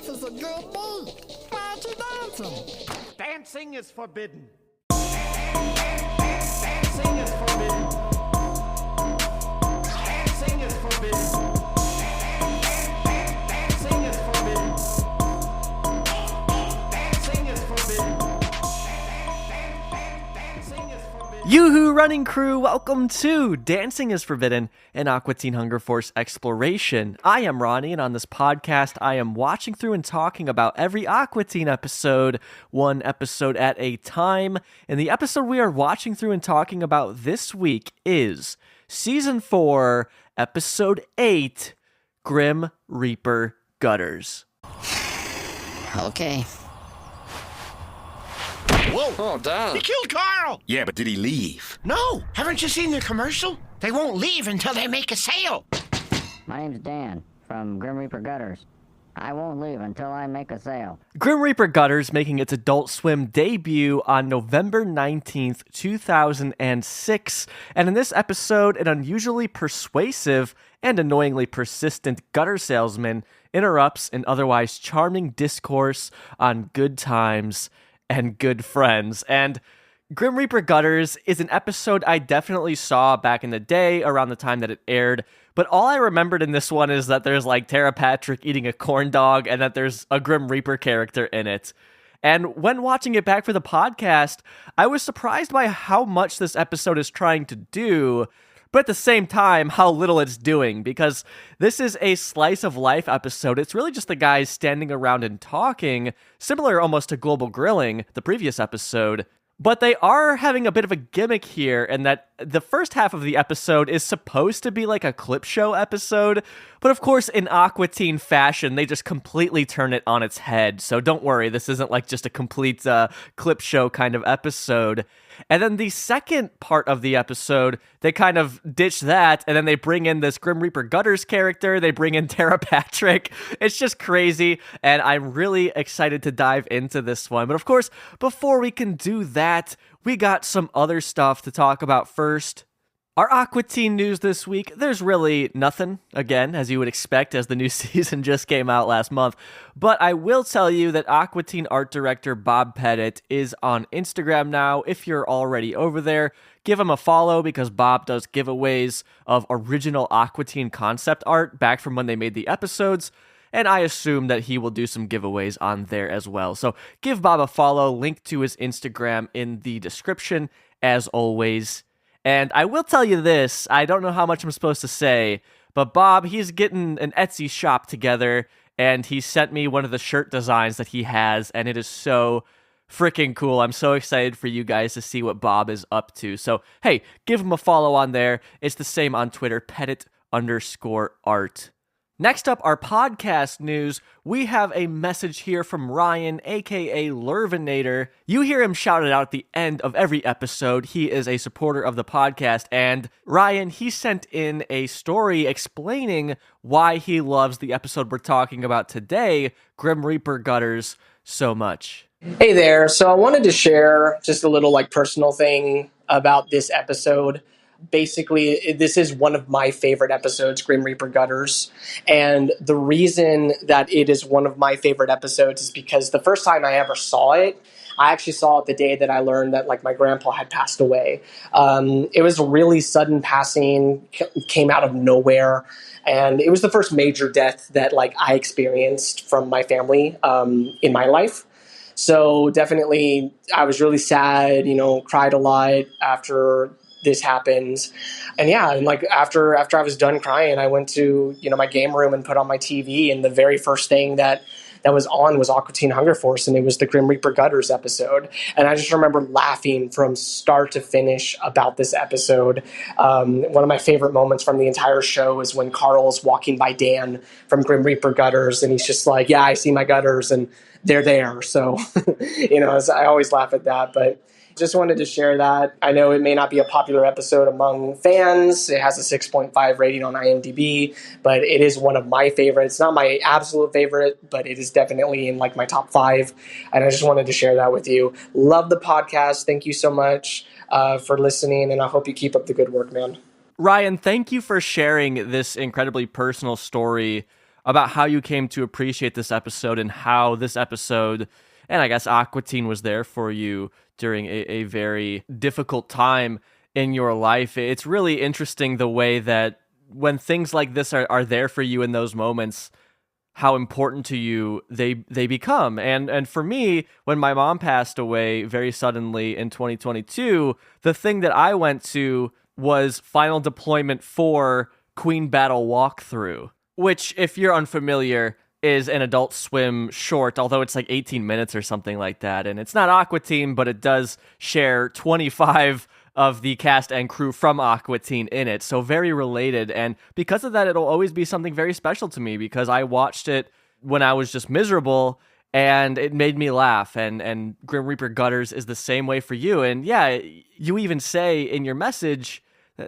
This is a good beat. Why aren't you dancing? Dancing is forbidden. Dancing is forbidden. Dancing is forbidden. Dancing is forbidden. Dancing is forbidden. Dancing is forbidden. Yoo-hoo, running crew, welcome to Dancing is Forbidden, an Aqua Teen Hunger Force exploration. I am Ronnie, and on this podcast, I am watching through and talking about every Aqua Teen episode, one episode at a time. And the episode we are watching through and talking about this week is Season 4, Episode 8, Grim Reaper Gutters. Okay. Whoa! Oh, Dad. He killed Carl! Yeah, but did he leave? No! Haven't you seen the commercial? They won't leave until they make a sale. My name's Dan from Grim Reaper Gutters. I won't leave until I make a sale. Grim Reaper Gutters making its Adult Swim debut on November 19th, 2006. And in this episode, an unusually persuasive and annoyingly persistent gutter salesman interrupts an otherwise charming discourse on good times and good friends. And Grim Reaper Gutters is an episode I definitely saw back in the day around the time that it aired, but all I remembered in this one is that there's like Tera Patrick eating a corn dog and that there's a Grim Reaper character in it. And when watching it back for the podcast, I was surprised by how much this episode is trying to do, but at the same time, how little it's doing, because this is a slice of life episode. It's really just the guys standing around and talking, similar almost to Global Grilling, the previous episode. But they are having a bit of a gimmick here in that the first half of the episode is supposed to be like a clip show episode, but of course in Aqua Teen fashion, they just completely turn it on its head. So don't worry, this isn't like just a complete clip show kind of episode. And then the second part of the episode, they kind of ditch that, and then they bring in this Grim Reaper Gutters character, they bring in Tera Patrick. It's just crazy, and I'm really excited to dive into this one. But of course, before we can do that, we got some other stuff to talk about first. Our Aqua Teen news this week, there's really nothing, again, as you would expect, as the new season just came out last month. But I will tell you that Aqua Teen art director Bob Pettit is on Instagram now. If you're already over there, give him a follow, because Bob does giveaways of original Aqua Teen concept art back from when they made the episodes. And I assume that he will do some giveaways on there as well. So give Bob a follow, link to his Instagram in the description, as always. And I will tell you this, I don't know how much I'm supposed to say, but Bob, he's getting an Etsy shop together, and he sent me one of the shirt designs that he has, and it is so freaking cool. I'm so excited for you guys to see what Bob is up to. So, hey, give him a follow on there. It's the same on Twitter, Pettit_art. Next up, our podcast news. We have a message here from Ryan, aka Lurvinator. You hear him shout it out at the end of every episode. He is a supporter of the podcast, and Ryan, he sent in a story explaining why he loves the episode we're talking about today, Grim Reaper Gutters, so much. Hey there. So I wanted to share just a little personal thing about this episode. Basically, this is one of my favorite episodes, Grim Reaper Gutters. And the reason that it is one of my favorite episodes is because the first time I ever saw it, I actually saw it the day that I learned that my grandpa had passed away. It was a really sudden passing, came out of nowhere. And it was the first major death that I experienced from my family in my life. So definitely I was really sad, cried a lot after this happened. And yeah, and after I was done crying, I went to, my game room and put on my TV, and the very first thing that was on was Aqua Teen Hunger Force, and it was the Grim Reaper Gutters episode. And I just remember laughing from start to finish about this episode. One of my favorite moments from the entire show is when Carl's walking by Dan from Grim Reaper Gutters, and he's just like, yeah, I see my gutters, and they're there. So, I always laugh at that, but just wanted to share that. I know it may not be a popular episode among fans. It has a 6.5 rating on IMDb, but it is one of my favorites. Not my absolute favorite, but it is definitely in my top 5. And I just wanted to share that with you. Love the podcast. Thank you so much for listening, and I hope you keep up the good work, man. Ryan, thank you for sharing this incredibly personal story about how you came to appreciate this episode and how this episode, and I guess Aqua Teen, was there for you during a very difficult time in your life. It's really interesting the way that when things like this are there for you in those moments, how important to you they become. And for me, when my mom passed away very suddenly in 2022, the thing that I went to was Final Deployment 4 Queen Battle Walkthrough, which, if you're unfamiliar, is an Adult Swim short, although it's like 18 minutes or something like that. And it's not Aqua Teen, but it does share 25 of the cast and crew from Aqua Teen in it. So very related. And because of that, it'll always be something very special to me because I watched it when I was just miserable and it made me laugh. And Grim Reaper Gutters is the same way for you. And yeah, you even say in your message,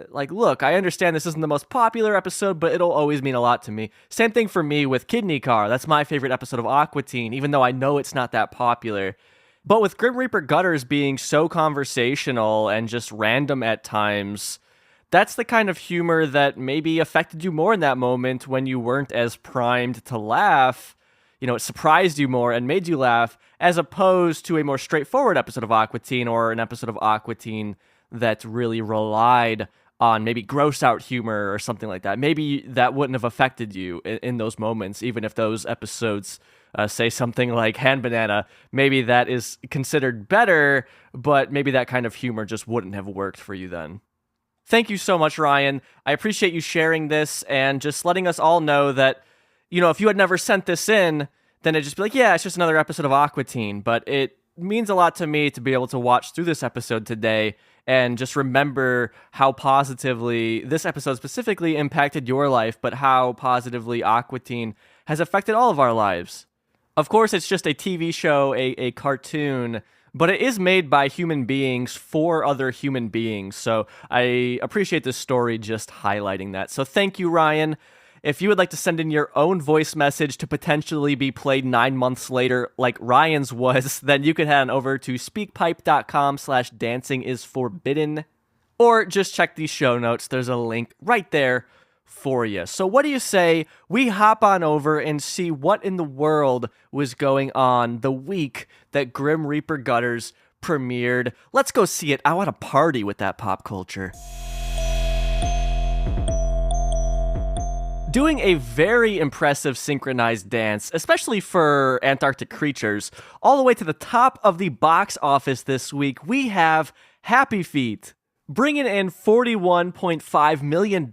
like, look, I understand this isn't the most popular episode, but it'll always mean a lot to me. Same thing for me with Kidney Car. That's my favorite episode of Aqua Teen, even though I know it's not that popular. But with Grim Reaper Gutters being so conversational and just random at times, that's the kind of humor that maybe affected you more in that moment when you weren't as primed to laugh. You know, it surprised you more and made you laugh, as opposed to a more straightforward episode of Aqua Teen or an episode of Aqua Teen that really relied on maybe gross out humor or something like that. Maybe that wouldn't have affected you in those moments, even if those episodes say something like hand banana. Maybe that is considered better, but maybe that kind of humor just wouldn't have worked for you then. Thank you so much, Ryan. I appreciate you sharing this and just letting us all know that, you know, if you had never sent this in, then it'd just be like, yeah, it's just another episode of Aqua Teen. But it means a lot to me to be able to watch through this episode today and just remember how positively this episode specifically impacted your life, but how positively Aqua Teen has affected all of our lives. Of course, it's just a TV show, a cartoon, but it is made by human beings for other human beings. So I appreciate this story just highlighting that. So thank you, Ryan. If you would like to send in your own voice message to potentially be played 9 months later like Ryan's was, then you can head on over to speakpipe.com/dancingisforbidden, or just check these show notes. There's a link right there for you. So what do you say we hop on over and see what in the world was going on the week that Grim Reaper Gutters premiered? Let's go see it. I want to party with that pop culture. Doing a very impressive synchronized dance, especially for Antarctic creatures, all the way to the top of the box office this week, we have Happy Feet, bringing in $41.5 million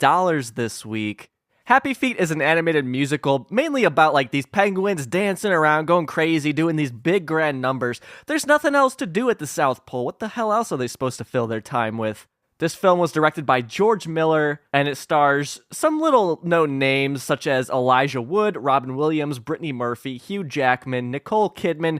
this week. Happy Feet is an animated musical mainly about like these penguins dancing around, going crazy, doing these big grand numbers. There's nothing else to do at the South Pole. What the hell else are they supposed to fill their time with? This film was directed by George Miller, and it stars some little-known names such as Elijah Wood, Robin Williams, Brittany Murphy, Hugh Jackman, Nicole Kidman.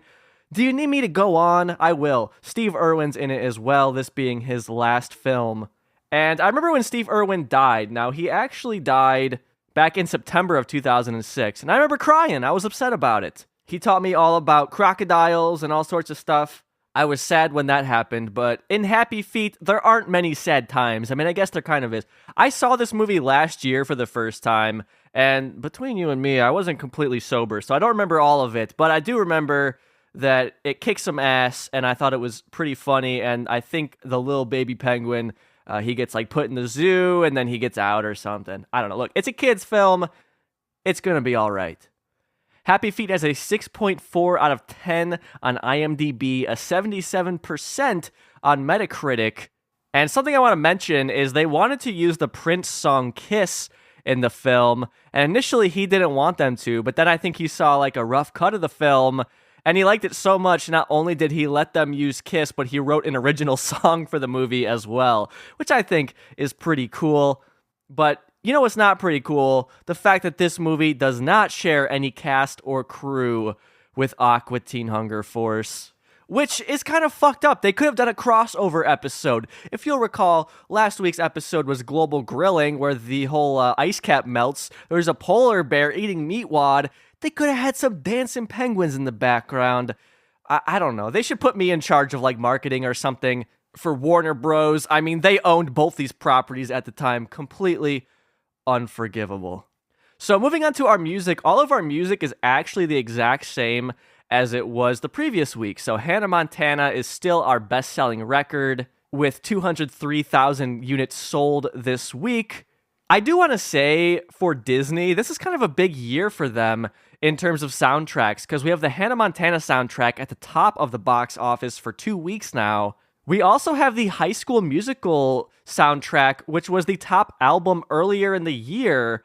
Do you need me to go on? I will. Steve Irwin's in it as well, this being his last film. And I remember when Steve Irwin died. Now, he actually died back in September of 2006, and I remember crying. I was upset about it. He taught me all about crocodiles and all sorts of stuff. I was sad when that happened, but in Happy Feet, there aren't many sad times. I mean, I guess there kind of is. I saw this movie last year for the first time, and between you and me, I wasn't completely sober, so I don't remember all of it, but I do remember that it kicked some ass, and I thought it was pretty funny, and I think the little baby penguin, he gets, like, put in the zoo, and then he gets out or something. I don't know. Look, it's a kid's film. It's gonna be all right. Happy Feet has a 6.4 out of 10 on IMDb, a 77% on Metacritic. And something I want to mention is they wanted to use the Prince song Kiss in the film, and initially he didn't want them to, but then I think he saw like a rough cut of the film, and he liked it so much, not only did he let them use Kiss, but he wrote an original song for the movie as well, which I think is pretty cool. But you know what's not pretty cool? The fact that this movie does not share any cast or crew with Aqua Teen Hunger Force, which is kind of fucked up. They could have done a crossover episode. If you'll recall, last week's episode was Global Grilling, where the whole ice cap melts. There's a polar bear eating Meatwad. They could have had some dancing penguins in the background. I don't know. They should put me in charge of like marketing or something for Warner Bros. I mean, they owned both these properties at the time. Completely unforgivable. So moving on to our music, all of our music is actually the exact same as it was the previous week. So Hannah Montana is still our best-selling record with 203,000 units sold this week. I do want to say for Disney, this is kind of a big year for them in terms of soundtracks, because we have the Hannah Montana soundtrack at the top of the box office for 2 weeks now. We also have the High School Musical soundtrack, which was the top album earlier in the year,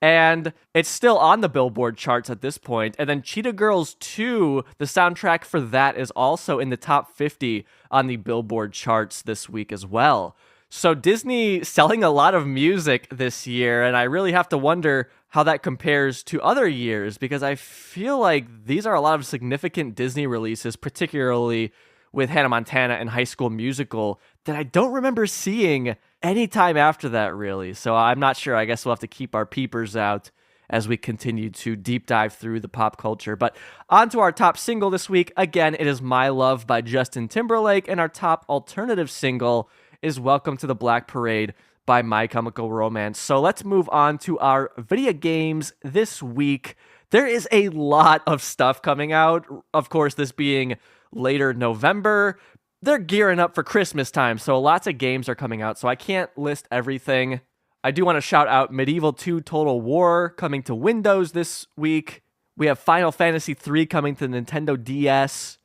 and it's still on the Billboard charts at this point. And then Cheetah Girls 2, the soundtrack for that is also in the top 50 on the Billboard charts this week as well. So Disney selling a lot of music this year, and I really have to wonder how that compares to other years, because I feel like these are a lot of significant Disney releases, particularly with Hannah Montana and High School Musical, that I don't remember seeing any time after that, really. So I'm not sure. I guess we'll have to keep our peepers out as we continue to deep dive through the pop culture. But on to our top single this week. Again, it is My Love by Justin Timberlake, and our top alternative single is Welcome to the Black Parade by My Chemical Romance. So let's move on to our video games this week. There is a lot of stuff coming out. Of course, this being later November, they're gearing up for Christmas time, so lots of games are coming out, so I can't list everything. I do want to shout out Medieval 2 Total War coming to Windows this week. We have Final Fantasy 3 coming to Nintendo DS,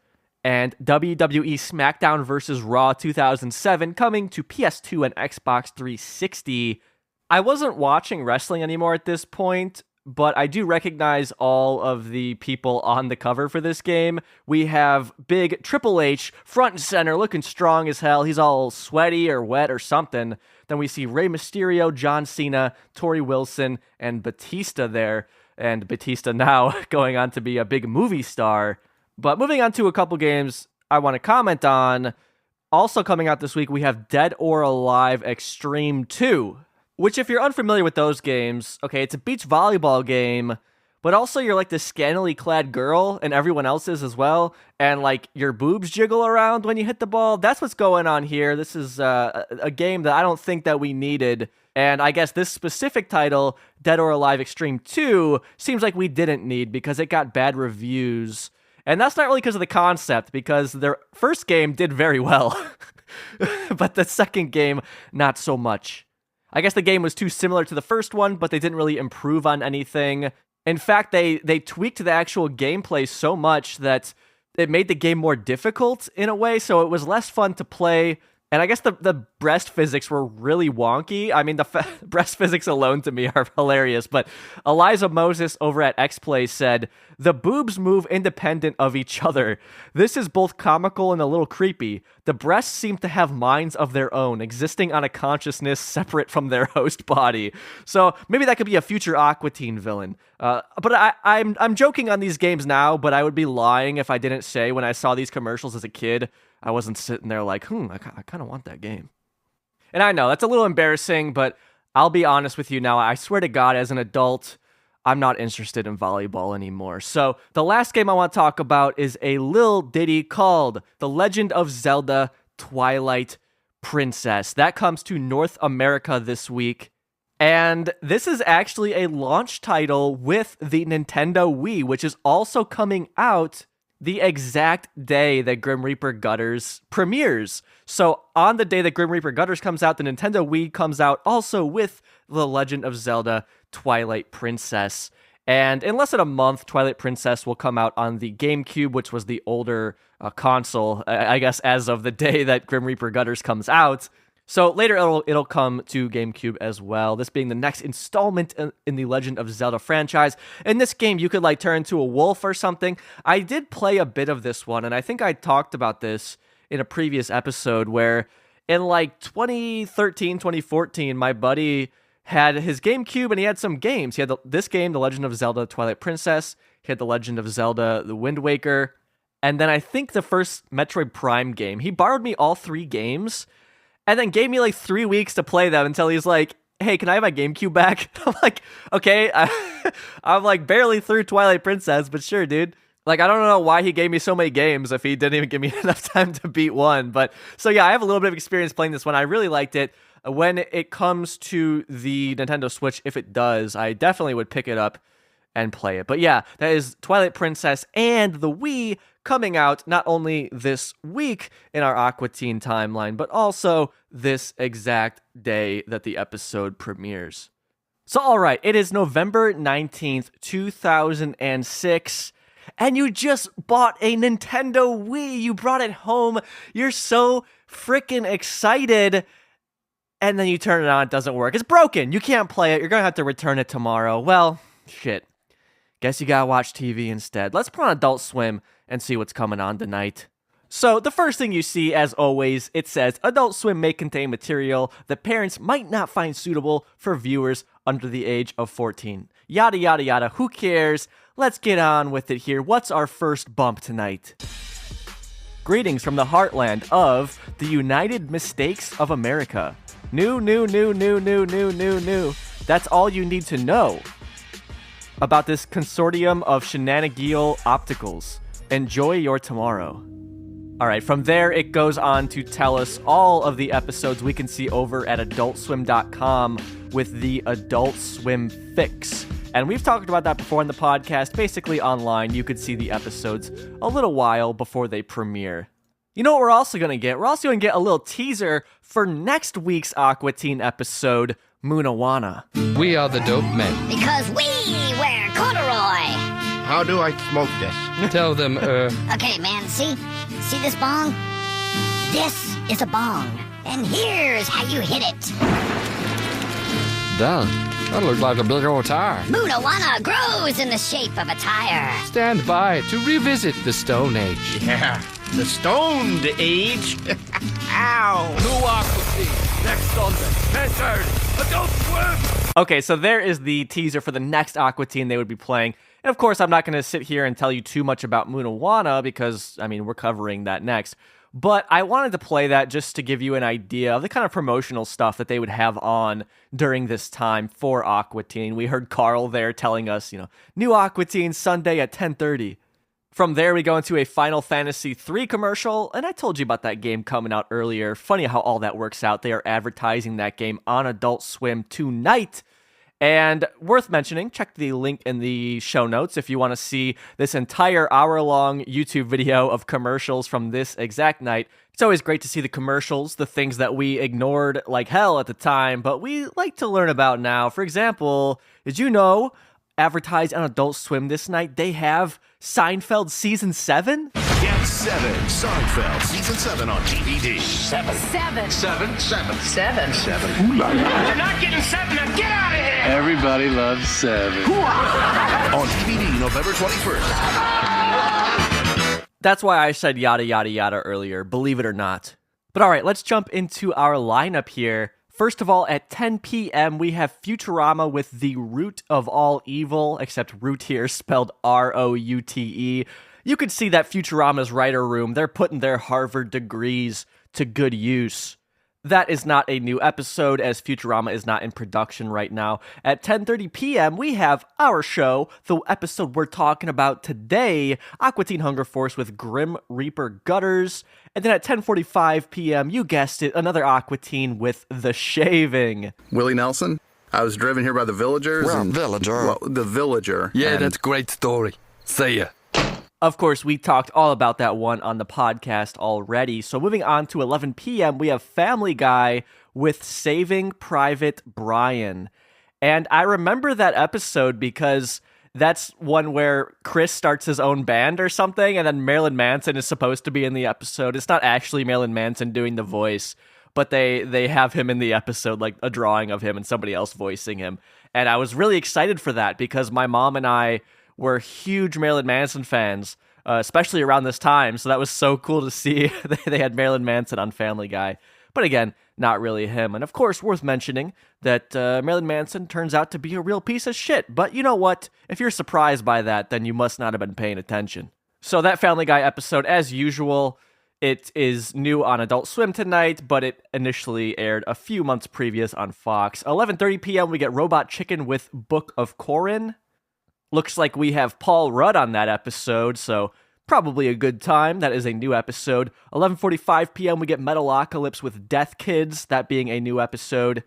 and WWE SmackDown vs. Raw 2007 coming to PS2 and Xbox 360. I wasn't watching wrestling anymore at this point, but I do recognize all of the people on the cover for this game. We have big Triple H front and center, looking strong as hell. He's all sweaty or wet or something. Then we see Rey Mysterio, John Cena, Tori Wilson, and Batista there. And Batista now going on to be a big movie star. But moving on to a couple games I want to comment on. Also coming out this week, we have Dead or Alive Extreme 2. Which, if you're unfamiliar with those games, okay, it's a beach volleyball game, but also you're like this scantily clad girl, and everyone else is as well, and like your boobs jiggle around when you hit the ball. That's what's going on here. This is a game that I don't think that we needed, and I guess this specific title, Dead or Alive Extreme 2, seems like we didn't need because it got bad reviews. And that's not really because of the concept, because their first game did very well, but the second game, not so much. I guess the game was too similar to the first one, but they didn't really improve on anything. In fact, they tweaked the actual gameplay so much that it made the game more difficult in a way, so it was less fun to play. And I guess the breast physics were really wonky. I mean, the breast physics alone to me are hilarious. But Eliza Moses over at XPlay said, "The boobs move independent of each other. This is both comical and a little creepy. The breasts seem to have minds of their own, existing on a consciousness separate from their host body." So maybe that could be a future Aqua Teen villain. But I'm joking on these games now, but I would be lying if I didn't say when I saw these commercials as a kid, I wasn't sitting there like, I kind of want that game. And I know, that's a little embarrassing, but I'll be honest with you now. I swear to God, as an adult, I'm not interested in volleyball anymore. So the last game I want to talk about is a little ditty called The Legend of Zelda Twilight Princess. That comes to North America this week. And this is actually a launch title with the Nintendo Wii, which is also coming out the exact day that Grim Reaper Gutters premieres. So on the day that Grim Reaper Gutters comes out, the Nintendo Wii comes out also with The Legend of Zelda Twilight Princess. And in less than a month, Twilight Princess will come out on the GameCube, which was the older console, I guess, as of the day that Grim Reaper Gutters comes out. So later it'll come to GameCube as well, this being the next installment in the Legend of Zelda franchise. In this game, you could like turn into a wolf or something. I did play a bit of this one, and I think I talked about this in a previous episode where in like 2013, 2014, my buddy had his GameCube and he had some games. He had this game, The Legend of Zelda Twilight Princess. He had The Legend of Zelda The Wind Waker. And then I think the first Metroid Prime game. He borrowed me all 3 games and then gave me like 3 weeks to play them until he's like, "Hey, can I have my GameCube back?" I'm like, okay. I'm like barely through Twilight Princess, but sure, dude. Like, I don't know why he gave me so many games if he didn't even give me enough time to beat one. But so yeah, I have a little bit of experience playing this one. I really liked it. when it comes to the Nintendo Switch, if it does, I definitely would pick it up and play it. But yeah, that is Twilight Princess and the Wii coming out not only this week in our Aqua Teen timeline, but also this exact day that the episode premieres. So all right, it is November 19th, 2006, and you just bought a Nintendo Wii. You brought it home. You're so freaking excited. And then you turn it on, it doesn't work. It's broken. You can't play it. You're going to have to return it tomorrow. Well, shit. Guess you gotta watch TV instead. Let's put on Adult Swim and see what's coming on tonight. So, the first thing you see, as always, it says, Adult Swim may contain material that parents might not find suitable for viewers under the age of 14. Yada, yada, yada. Who cares? Let's get on with it here. What's our first bump tonight? Greetings from the heartland of the United Mistakes of America. New. That's all you need to know about this consortium of shenanigial opticals. Enjoy your tomorrow. All right, from there, it goes on to tell us all of the episodes we can see over at adultswim.com with the Adult Swim Fix. And we've talked about that before in the podcast. Basically, online, you could see the episodes a little while before they premiere. You know what we're also going to get? We're also going to get a little teaser for next week's Aqua Teen episode, Moonawana. We are the dope men. Because we wear corduroy. How do I smoke this? Tell them, Okay, man, see this bong? This is a bong. And here's how you hit it. Done. That looks like a big old tire. Moonawana grows in the shape of a tire. Stand by to revisit the Stone Age. Yeah, the stoned age. Ow. New Aqua Teen, next Sunday, 10:30, Adult Swim! Okay, so there is the teaser for the next Aqua Teen they would be playing. And of course, I'm not going to sit here and tell you too much about Moonawana because, I mean, we're covering that next. But I wanted to play that just to give you an idea of the kind of promotional stuff that they would have on during this time for Aqua Teen. We heard Carl there telling us, new Aqua Teen Sunday at 10:30. From there, we go into a Final Fantasy III commercial, and I told you about that game coming out earlier. Funny how all that works out. They are advertising that game on Adult Swim tonight. And worth mentioning, check the link in the show notes if you want to see this entire hour-long YouTube video of commercials from this exact night. It's always great to see the commercials, the things that we ignored like hell at the time, but we like to learn about now. For example, did you know, advertised on Adult Swim this night, they have Seinfeld Season 7? Get 7 Seinfeld Season 7 on DVD. 7. You're not getting 7, now get out of here! Everybody loves 7. On DVD November 21st. That's why I said yada yada yada earlier, believe it or not. But all right, let's jump into our lineup here. First of all, at 10 p.m., we have Futurama with the root of all evil, except root here spelled R-O-U-T-E. You could see that Futurama's writer room, they're putting their Harvard degrees to good use. That is not a new episode, as Futurama is not in production right now. At 10:30 p.m., we have our show, the episode we're talking about today, Aqua Teen Hunger Force with Grim Reaper Gutters. And then at 10:45 p.m., you guessed it, another Aqua Teen with The Shaving. Willie Nelson. I was driven here by the villagers. The villager. Yeah, and that's a great story. See ya. Of course, we talked all about that one on the podcast already. So moving on to 11 p.m., we have Family Guy with Saving Private Brian. And I remember that episode because that's one where Chris starts his own band or something, and then Marilyn Manson is supposed to be in the episode. It's not actually Marilyn Manson doing the voice, but they have him in the episode, like a drawing of him and somebody else voicing him. And I was really excited for that because my mom and I were huge Marilyn Manson fans, especially around this time. So that was so cool to see they had Marilyn Manson on Family Guy. But again, not really him. And of course, worth mentioning that Marilyn Manson turns out to be a real piece of shit. But you know what? If you're surprised by that, then you must not have been paying attention. So that Family Guy episode, as usual, it is new on Adult Swim tonight, but it initially aired a few months previous on Fox. 11:30 p.m., we get Robot Chicken with Book of Corin. Looks like we have Paul Rudd on that episode, so Probably a good time. That is a new episode. 11:45 p.m. we get Metalocalypse with Death Kids, that being a new episode.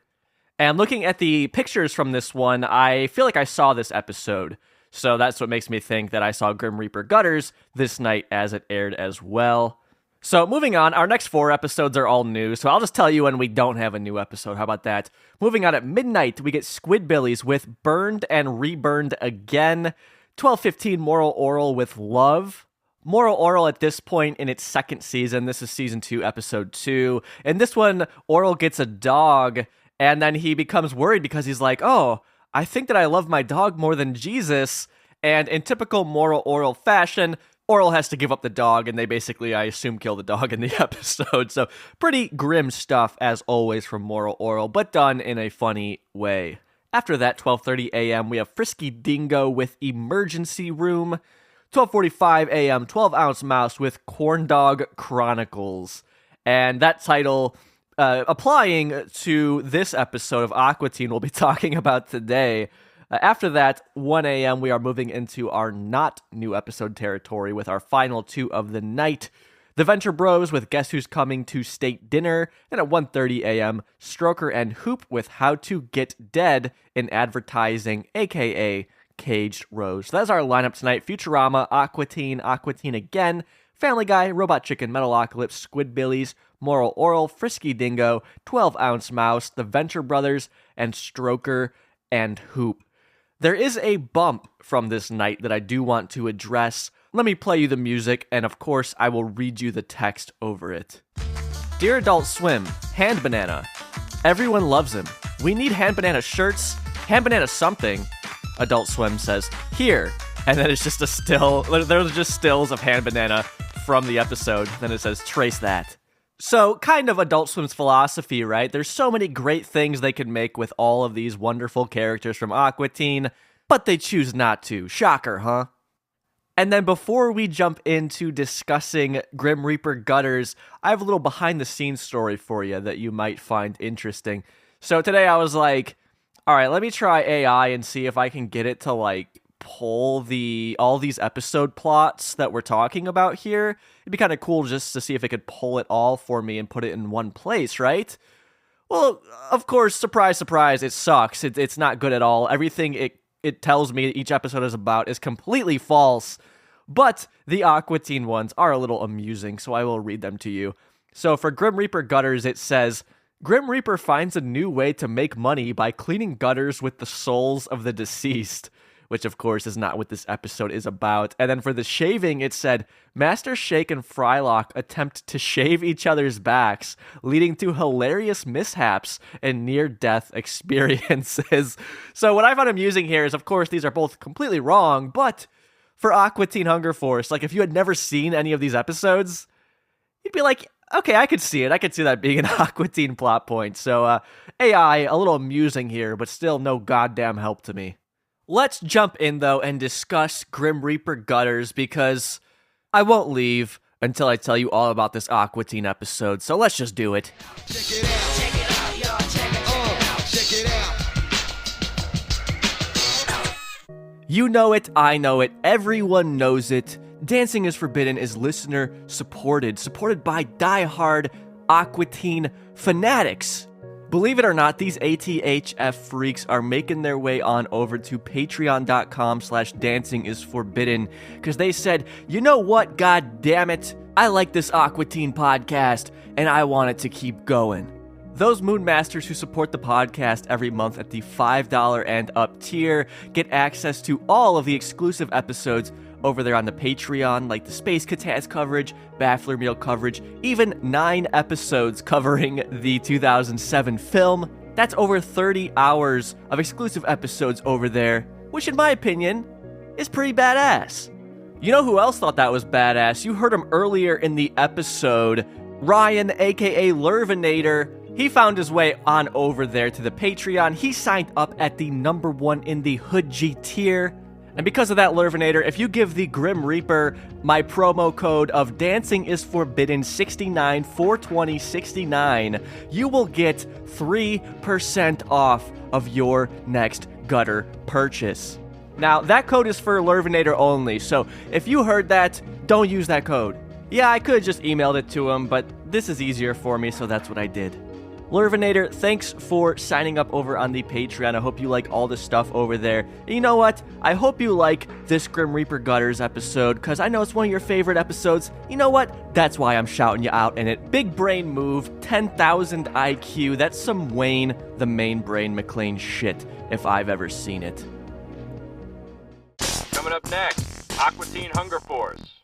And looking at the pictures from this one, I feel like I saw this episode. So that's what makes me think that I saw Grim Reaper Gutters this night as it aired as well. So moving on, our next 4 episodes are all new, so I'll just tell you when we don't have a new episode. How about that? Moving on at midnight, we get Squidbillies with Burned and Reburned Again. 12:15 Moral Oral with Love. Moral Oral at this point in its second season. This is season 2, episode 2. And this one, Oral gets a dog, and then he becomes worried because he's like, oh, I think that I love my dog more than Jesus. And in typical Moral Oral fashion, Oral has to give up the dog, and they basically, I assume, kill the dog in the episode. So pretty grim stuff, as always, from Moral Oral, but done in a funny way. After that, 12:30 a.m., we have Frisky Dingo with Emergency Room. 12:45 a.m., 12-Ounce Mouse with Corndog Chronicles. And that title, applying to this episode of Aqua Teen we'll be talking about today. After that, 1 a.m., we are moving into our not new episode territory with our final 2 of the night. The Venture Bros with Guess Who's Coming to State Dinner. And at 1:30 a.m., Stroker and Hoop with How to Get Dead in Advertising, a.k.a. Caged Rose. So that's our lineup tonight. Futurama, Aqua Teen Again, Family Guy, Robot Chicken, Metalocalypse, Squidbillies, Moral Oral, Frisky Dingo, 12-Ounce Mouse, The Venture Brothers, and Stroker and Hoop. There is a bump from this night that I do want to address. Let me play you the music, and of course, I will read you the text over it. Dear Adult Swim, Hand Banana. Everyone loves him. We need Hand Banana shirts, Hand Banana something. Adult Swim says, here. And then it's just a still. There's just stills of Hand Banana from the episode. Then it says, trace that. So, kind of Adult Swim's philosophy, right? There's so many great things they could make with all of these wonderful characters from Aqua Teen, but they choose not to. Shocker, huh? And then before we jump into discussing Grim Reaper Gutters, I have a little behind-the-scenes story for you that you might find interesting. So today I was like, all right, let me try AI and see if I can get it to, like, pull all these episode plots that we're talking about here. It'd be kind of cool just to see if it could pull it all for me and put it in one place, right? Well, of course, surprise, surprise, it sucks. It's not good at all. Everything it tells me each episode is about is completely false. But the Aqua Teen ones are a little amusing, so I will read them to you. So for Grim Reaper Gutters, it says, Grim Reaper finds a new way to make money by cleaning gutters with the souls of the deceased, which of course is not what this episode is about. And then for the shaving, it said, Master Shake and Frylock attempt to shave each other's backs, leading to hilarious mishaps and near-death experiences. So what I found amusing here is, of course, these are both completely wrong, but for Aqua Teen Hunger Force, like if you had never seen any of these episodes, you'd be like, okay, I could see it. I could see that being an Aqua Teen plot point. So AI, a little amusing here, but still no goddamn help to me. Let's jump in, though, and discuss Grim Reaper Gutters, because I won't leave until I tell you all about this Aqua Teen episode, so let's just do it. Check it out, check it out, y'all, check it out. You know it, I know it, everyone knows it. Dancing is Forbidden is listener supported by die-hard Aqua Teen fanatics. Believe it or not, these ATHF freaks are making their way on over to patreon.com/dancingisforbidden because they said, you know what, god damn it, I like this Aqua Teen podcast and I want it to keep going. Those Moonmasters who support the podcast every month at the $5 and up tier get access to all of the exclusive episodes over there on the Patreon, like the Space Kataz coverage, Baffler Meal coverage, even 9 episodes covering the 2007 film. That's over 30 hours of exclusive episodes over there, which in my opinion is pretty badass. You know who else thought that was badass? You heard him earlier in the episode. Ryan, aka Lurvinator, he found his way on over there to the Patreon. He signed up at the #1 in the Hood G tier. And because of that, Lurvinator, if you give the Grim Reaper my promo code of Dancing is Forbidden 69 420 69, you will get 3% off of your next gutter purchase. Now, that code is for Lurvinator only, so if you heard that, don't use that code. Yeah, I could have just emailed it to him, but this is easier for me, so that's what I did. Lurvinator, thanks for signing up over on the Patreon. I hope you like all the stuff over there. And you know what? I hope you like this Grim Reaper Gutters episode, because I know it's one of your favorite episodes. You know what? That's why I'm shouting you out in it. Big brain move, 10,000 IQ. That's some Wayne, the main brain McLean shit, if I've ever seen it. Coming up next, Aqua Teen Hunger Force.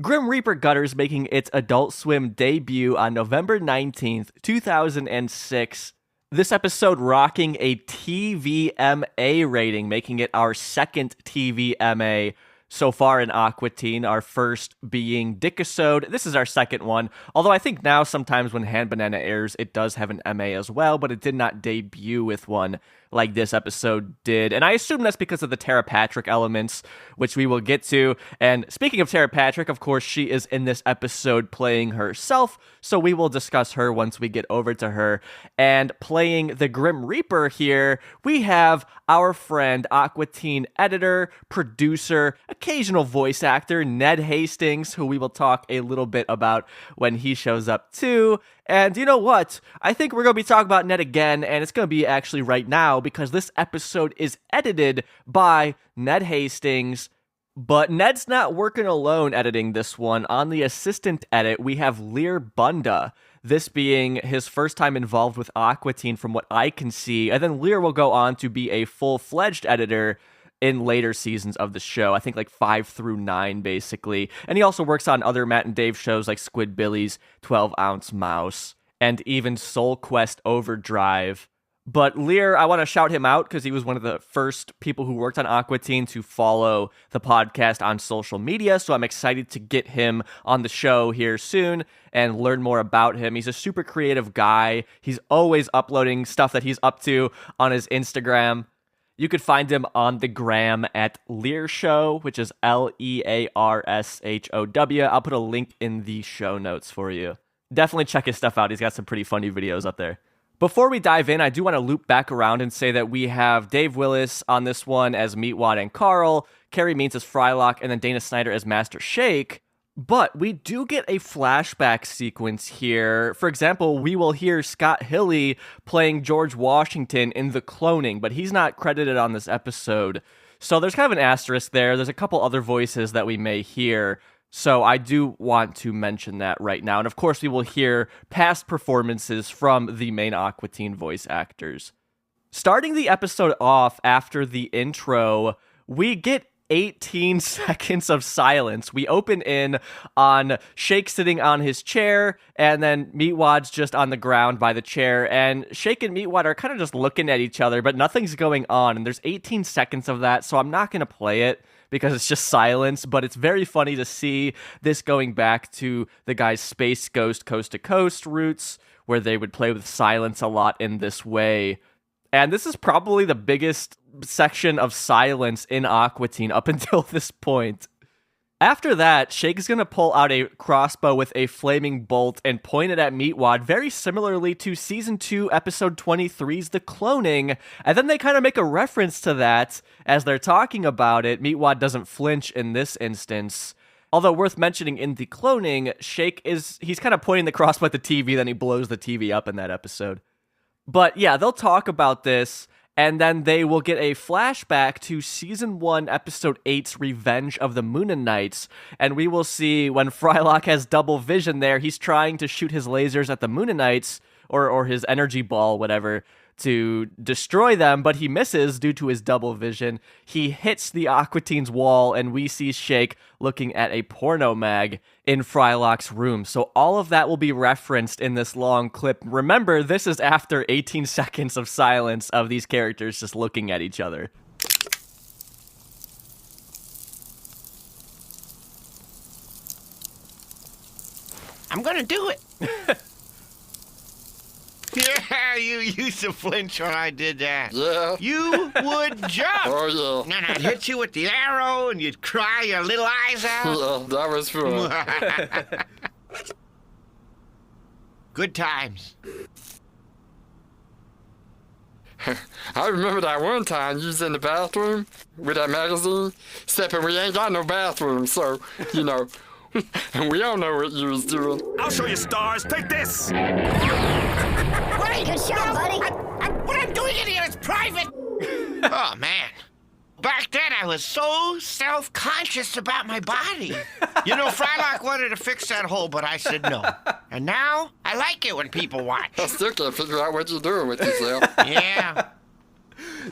Grim Reaper Gutters making its Adult Swim debut on November 19th, 2006. This episode rocking a TVMA rating, making it our second TVMA so far in Aqua Teen, our first being Dickisode. This is our second one, although I think now sometimes when Hand Banana airs, it does have an MA as well, but it did not debut with one like this episode did. And I assume that's because of the Tera Patrick elements, which we will get to. And speaking of Tera Patrick, of course, she is in this episode playing herself, so we will discuss her once we get over to her. And playing the Grim Reaper here, we have our friend, Aqua Teen editor, producer, occasional voice actor, Ned Hastings, who we will talk a little bit about when he shows up too. And you know what? I think we're going to be talking about Ned again, and it's going to be actually right now, because this episode is edited by Ned Hastings. But Ned's not working alone editing this one. On the assistant edit, we have Lear Bunda, this being his first time involved with Aqua Teen from what I can see. And then Lear will go on to be a full-fledged editor in later seasons of the show. I think like 5 through 9, basically. And he also works on other Matt and Dave shows like Squidbillies, 12-Ounce Mouse, and even Soul Quest Overdrive. But Lear, I want to shout him out because he was one of the first people who worked on Aqua Teen to follow the podcast on social media. So I'm excited to get him on the show here soon and learn more about him. He's a super creative guy. He's always uploading stuff that he's up to on his Instagram. You could find him on the gram at Lear Show, which is LearShow. I'll put a link in the show notes for you. Definitely check his stuff out. He's got some pretty funny videos up there. Before we dive in, I do want to loop back around and say that we have Dave Willis on this one as Meatwad and Carl, Carrie Means as Frylock, and then Dana Snyder as Master Shake. But we do get a flashback sequence here. For example, we will hear Scott Hilley playing George Washington in The Cloning, but he's not credited on this episode. So there's kind of an asterisk there. There's a couple other voices that we may hear. So I do want to mention that right now. And of course, we will hear past performances from the main Aqua Teen voice actors. Starting the episode off after the intro, we get 18 seconds of silence. We open in on Shake sitting on his chair, and then Meatwad's just on the ground by the chair, and Shake and Meatwad are kind of just looking at each other, but nothing's going on, and there's 18 seconds of that, so I'm not going to play it because it's just silence, but it's very funny to see this going back to the guy's Space Ghost Coast to Coast roots, where they would play with silence a lot in this way. And this is probably the biggest section of silence in Aqua Teen up until this point. After that, Shake is going to pull out a crossbow with a flaming bolt and point it at Meatwad, very similarly to Season 2, Episode 23's The Cloning. And then they kind of make a reference to that as they're talking about it. Meatwad doesn't flinch in this instance. Although worth mentioning in The Cloning, he's kind of pointing the crossbow at the TV, then he blows the TV up in that episode. But yeah, they'll talk about this, and then they will get a flashback to Season 1, Episode 8's Revenge of the Moonanites, and we will see when Frylock has double vision there, he's trying to shoot his lasers at the Moonanites, or his energy ball, whatever, to destroy them, but he misses due to his double vision. He hits the Aqua Teen's wall, and we see Shake looking at a porno mag in Frylock's room. So all of that will be referenced in this long clip. Remember, this is after 18 seconds of silence of these characters just looking at each other. I'm gonna do it. Yeah, you used to flinch when I did that. Yeah. You would jump. Oh, yeah. And I'd hit you with the arrow, and you'd cry your little eyes out. Yeah, that was fun. Good times. I remember that one time you was in the bathroom with that magazine, except we ain't got no bathroom, so, you know, and we don't know what you was doing. I'll show you stars. Take this. Great, good shot, buddy. What I'm doing in here is private. Oh, man. Back then, I was so self-conscious about my body. You know, Frylock wanted to fix that hole, but I said no. And now, I like it when people watch. I still can't figure out what you're doing with yourself. Yeah.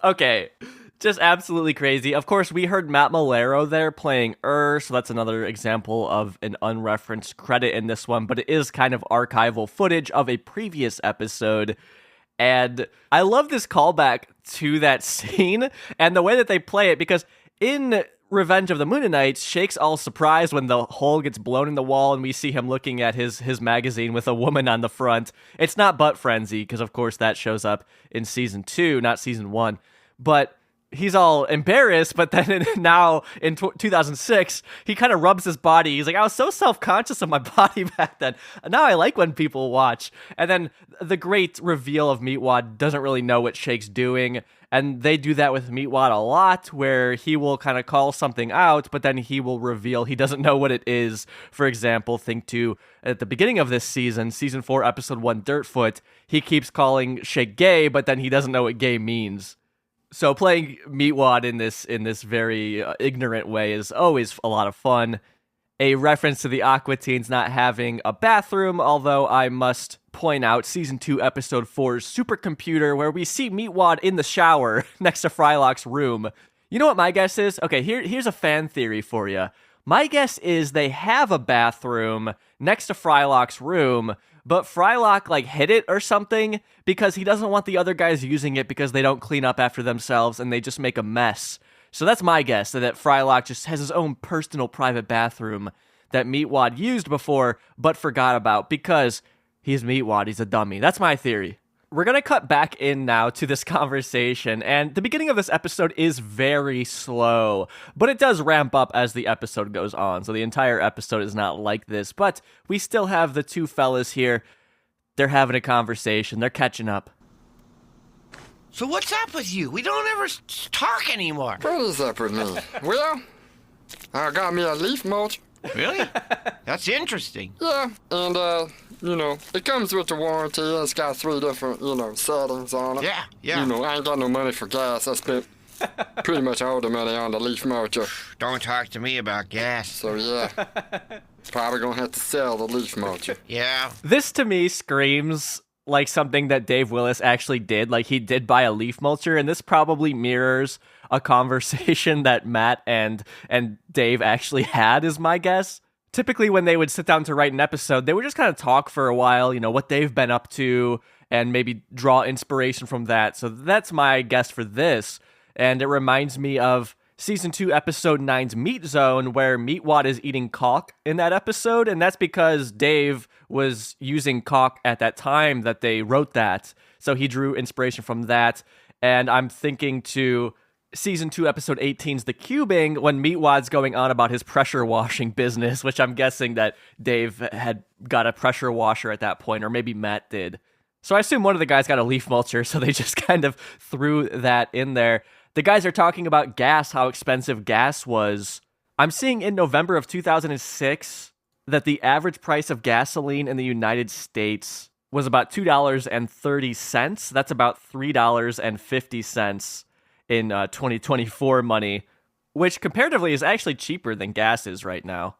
Okay, just absolutely crazy. Of course, we heard Matt Malero there playing so that's another example of an unreferenced credit in this one, but it is kind of archival footage of a previous episode. And I love this callback to that scene and the way that they play it, because in Revenge of the Mooninites, Shake's all surprised when the hole gets blown in the wall and we see him looking at his magazine with a woman on the front. It's not Butt Frenzy, because of course that shows up in season 2, not season 1. But he's all embarrassed, but then now in 2006, he kind of rubs his body. He's like, I was so self-conscious of my body back then. Now I like when people watch. And then the great reveal of Meatwad doesn't really know what Shake's doing. And they do that with Meatwad a lot, where he will kind of call something out, but then he will reveal he doesn't know what it is. For example, think to at the beginning of this season, season 4, episode 1, Dirtfoot, he keeps calling Shake gay, but then he doesn't know what gay means. So playing Meatwad in this very ignorant way is always a lot of fun. A reference to the Aqua Teens not having a bathroom, although I must point out season 2, episode 4's supercomputer, where we see Meatwad in the shower next to Frylock's room. You know what my guess is? Okay, here's a fan theory for you. My guess is they have a bathroom next to Frylock's room, but Frylock hid it or something because he doesn't want the other guys using it because they don't clean up after themselves and they just make a mess. So that's my guess, that Frylock just has his own personal private bathroom that Meatwad used before but forgot about because he's Meatwad, he's a dummy. That's my theory. We're going to cut back in now to this conversation, and the beginning of this episode is very slow, but it does ramp up as the episode goes on, so the entire episode is not like this, but we still have the two fellas here. They're having a conversation. They're catching up. So what's up with you? We don't ever talk anymore. What is up with me? Well, I got me a leaf mulch. Really? That's interesting. Yeah, and, it comes with the warranty. It's got 3 different, settings on it. Yeah. I ain't got no money for gas. I spent pretty much all the money on the leaf mulcher. Don't talk to me about gas. So, yeah. Probably gonna have to sell the leaf mulcher. Yeah. This, to me, screams like something that Dave Willis actually did. Like, he did buy a leaf mulcher, and this probably mirrors a conversation that Matt and Dave actually had, is my guess. Typically, when they would sit down to write an episode, they would just kind of talk for a while, what they've been up to, and maybe draw inspiration from that. So that's my guess for this. And it reminds me of Season 2, Episode 9's Meat Zone, where Meatwad is eating caulk in that episode, and that's because Dave was using caulk at that time that they wrote that. So he drew inspiration from that. And I'm thinking to Season 2, Episode 18's The Cubing, when Meatwad's going on about his pressure washing business, which I'm guessing that Dave had got a pressure washer at that point, or maybe Matt did. So I assume one of the guys got a leaf mulcher, so they just kind of threw that in there. The guys are talking about gas, how expensive gas was. I'm seeing in November of 2006 that the average price of gasoline in the United States was about $2.30. That's about $3.50 in 2024 money, which comparatively is actually cheaper than gas is right now.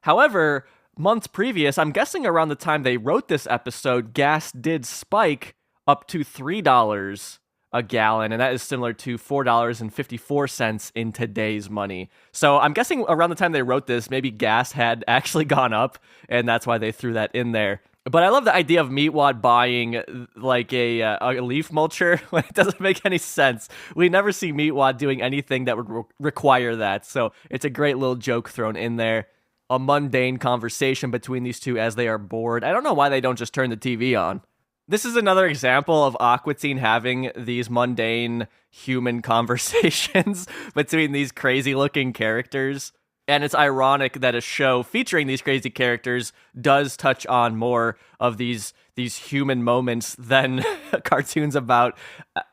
However, months previous, I'm guessing around the time they wrote this episode, gas did spike up to $3 a gallon, and that is similar to $4.54 in today's money. So I'm guessing around the time they wrote this, maybe gas had actually gone up, and that's why they threw that in there. But I love the idea of Meatwad buying like a leaf mulcher when it doesn't make any sense. We never see Meatwad doing anything that would require that. So it's a great little joke thrown in there. A mundane conversation between these two as they are bored. I don't know why they don't just turn the TV on. This is another example of Aqua Teen having these mundane human conversations between these crazy looking characters. And it's ironic that a show featuring these crazy characters does touch on more of these human moments than cartoons about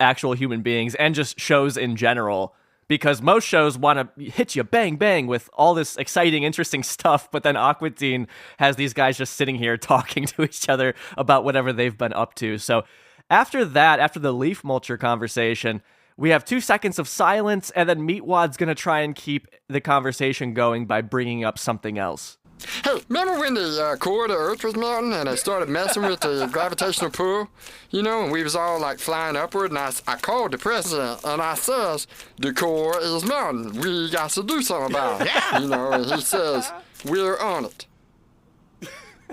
actual human beings and just shows in general. Because most shows want to hit you bang, bang with all this exciting, interesting stuff, but then Aqua Teen has these guys just sitting here talking to each other about whatever they've been up to. So after that, after the leaf mulcher conversation, we have 2 seconds of silence, and then Meatwad's going to try and keep the conversation going by bringing up something else. Hey, remember when the core of the Earth was melting and they started messing with the gravitational pull? You know, and we was all like flying upward, and I called the president and I says, the core is melting. We got to do something about it. Yeah. You know, and he says, we're on it.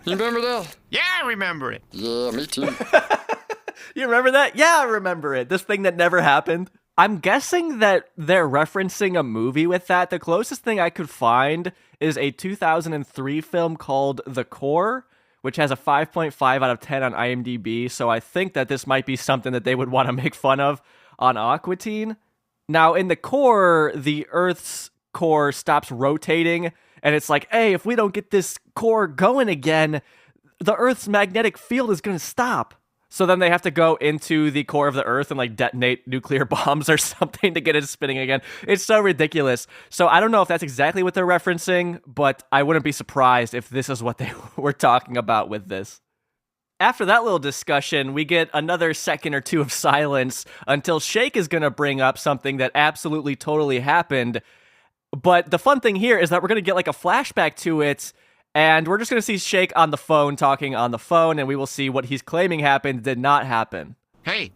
You remember that? Yeah, I remember it. Yeah, me too. You remember that? Yeah, I remember it. This thing that never happened. I'm guessing that they're referencing a movie with that. The closest thing I could find is a 2003 film called The Core, which has a 5.5 out of 10 on IMDb. So I think that this might be something that they would want to make fun of on Aqua Teen. Now, in The Core, the Earth's core stops rotating, and it's like, hey, if we don't get this core going again, the Earth's magnetic field is going to stop. So then they have to go into the core of the Earth and like detonate nuclear bombs or something to get it spinning again. It's so ridiculous. So I don't know if that's exactly what they're referencing, but I wouldn't be surprised if this is what they were talking about with this. After that little discussion, we get another second or two of silence until Shake is going to bring up something that absolutely totally happened. But the fun thing here is that we're going to get like a flashback to it. And we're just going to see Shake on the phone talking on the phone, and we will see what he's claiming happened did not happen. Hey,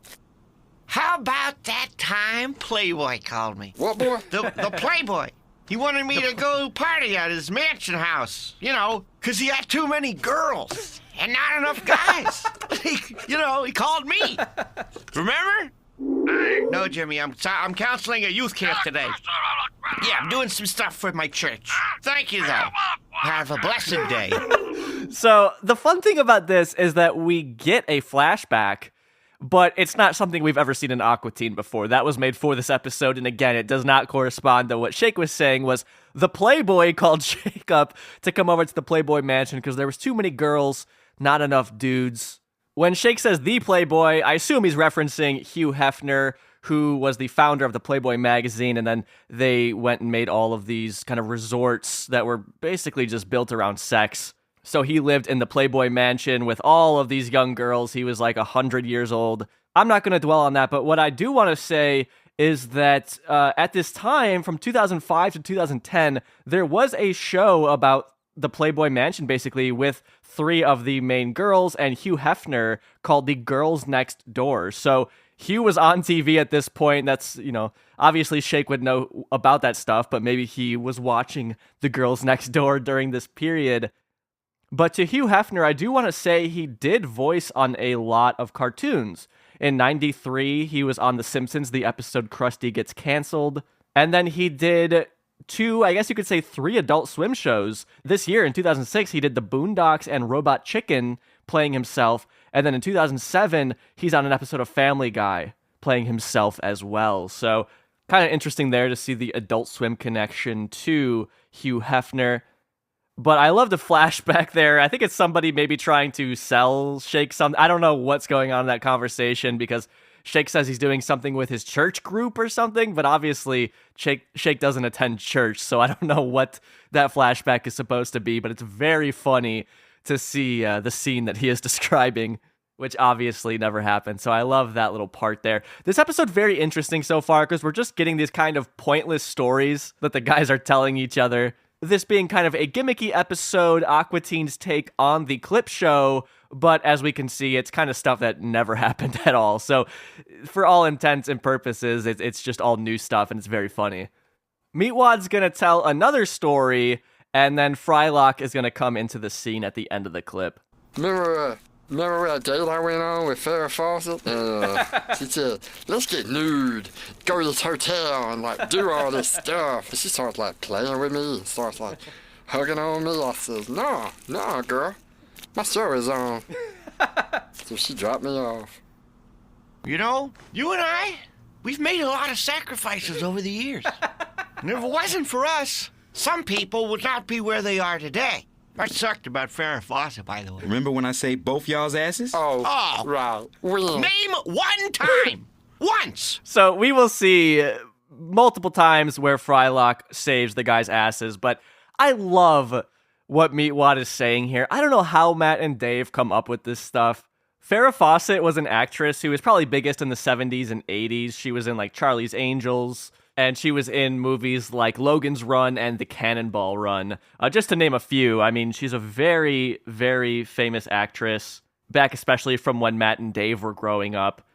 how about that time Playboy called me? What boy? The Playboy. He wanted me to go party at his mansion house, you know, because he had too many girls and not enough guys. He called me. Remember? No, Jimmy, I'm counseling a youth camp today. Yeah, I'm doing some stuff for my church. Thank you, though. Have a blessed day. So the fun thing about this is that we get a flashback, but it's not something we've ever seen in Aqua Teen before. That was made for this episode, and again, it does not correspond to what Shake was saying was the Playboy called Shake up to come over to the Playboy mansion because there was too many girls, not enough dudes. When Shake says the Playboy, I assume he's referencing Hugh Hefner, who was the founder of the Playboy magazine, and then they went and made all of these kind of resorts that were basically just built around sex. So he lived in the Playboy mansion with all of these young girls. He was like 100 years old. I'm not going to dwell on that, but what I do want to say is that at this time, from 2005 to 2010, there was a show about the Playboy mansion, basically, with 3 of the main girls and Hugh Hefner called The Girls Next Door. So Hugh was on TV at this point. That's, obviously Shake would know about that stuff, but maybe he was watching The Girls Next Door during this period. But to Hugh Hefner, I do want to say he did voice on a lot of cartoons. In 93, he was on The Simpsons, the episode Krusty Gets Canceled. And then he did 2, I guess you could say 3 Adult Swim shows. This year, in 2006, he did The Boondocks and Robot Chicken, playing himself. And then in 2007, he's on an episode of Family Guy, playing himself as well. So kind of interesting there to see the Adult Swim connection to Hugh Hefner. But I love the flashback there. I think it's somebody maybe trying to sell Shake something. I don't know what's going on in that conversation because Shake says he's doing something with his church group or something, but obviously Shake doesn't attend church, so I don't know what that flashback is supposed to be, but it's very funny to see the scene that he is describing, which obviously never happened. So I love that little part there. This episode very interesting so far because we're just getting these kind of pointless stories that the guys are telling each other. This being kind of a gimmicky episode, Aqua Teen's take on the clip show, but as we can see, it's kind of stuff that never happened at all. So for all intents and purposes, it's just all new stuff, and it's very funny. Meatwad's going to tell another story, and then Frylock is going to come into the scene at the end of the clip. Remember that date I went on with Farrah Fawcett? She said, let's get nude, go to this hotel and do all this stuff. And she starts playing with me and starts hugging on me. I says, no, girl, my show is on. So she dropped me off. You and I, we've made a lot of sacrifices over the years. And if it wasn't for us, some people would not be where they are today. That sucked about Farrah Fawcett, by the way. Remember when I say both y'all's asses? Oh. Right. Name one time. Once. So we will see multiple times where Frylock saves the guy's asses, but I love what Meatwad is saying here. I don't know how Matt and Dave come up with this stuff. Farrah Fawcett was an actress who was probably biggest in the 70s and 80s. She was in like Charlie's Angels, and she was in movies like Logan's Run and The Cannonball Run, just to name a few. I mean, she's a very, very famous actress, back especially from when Matt and Dave were growing up.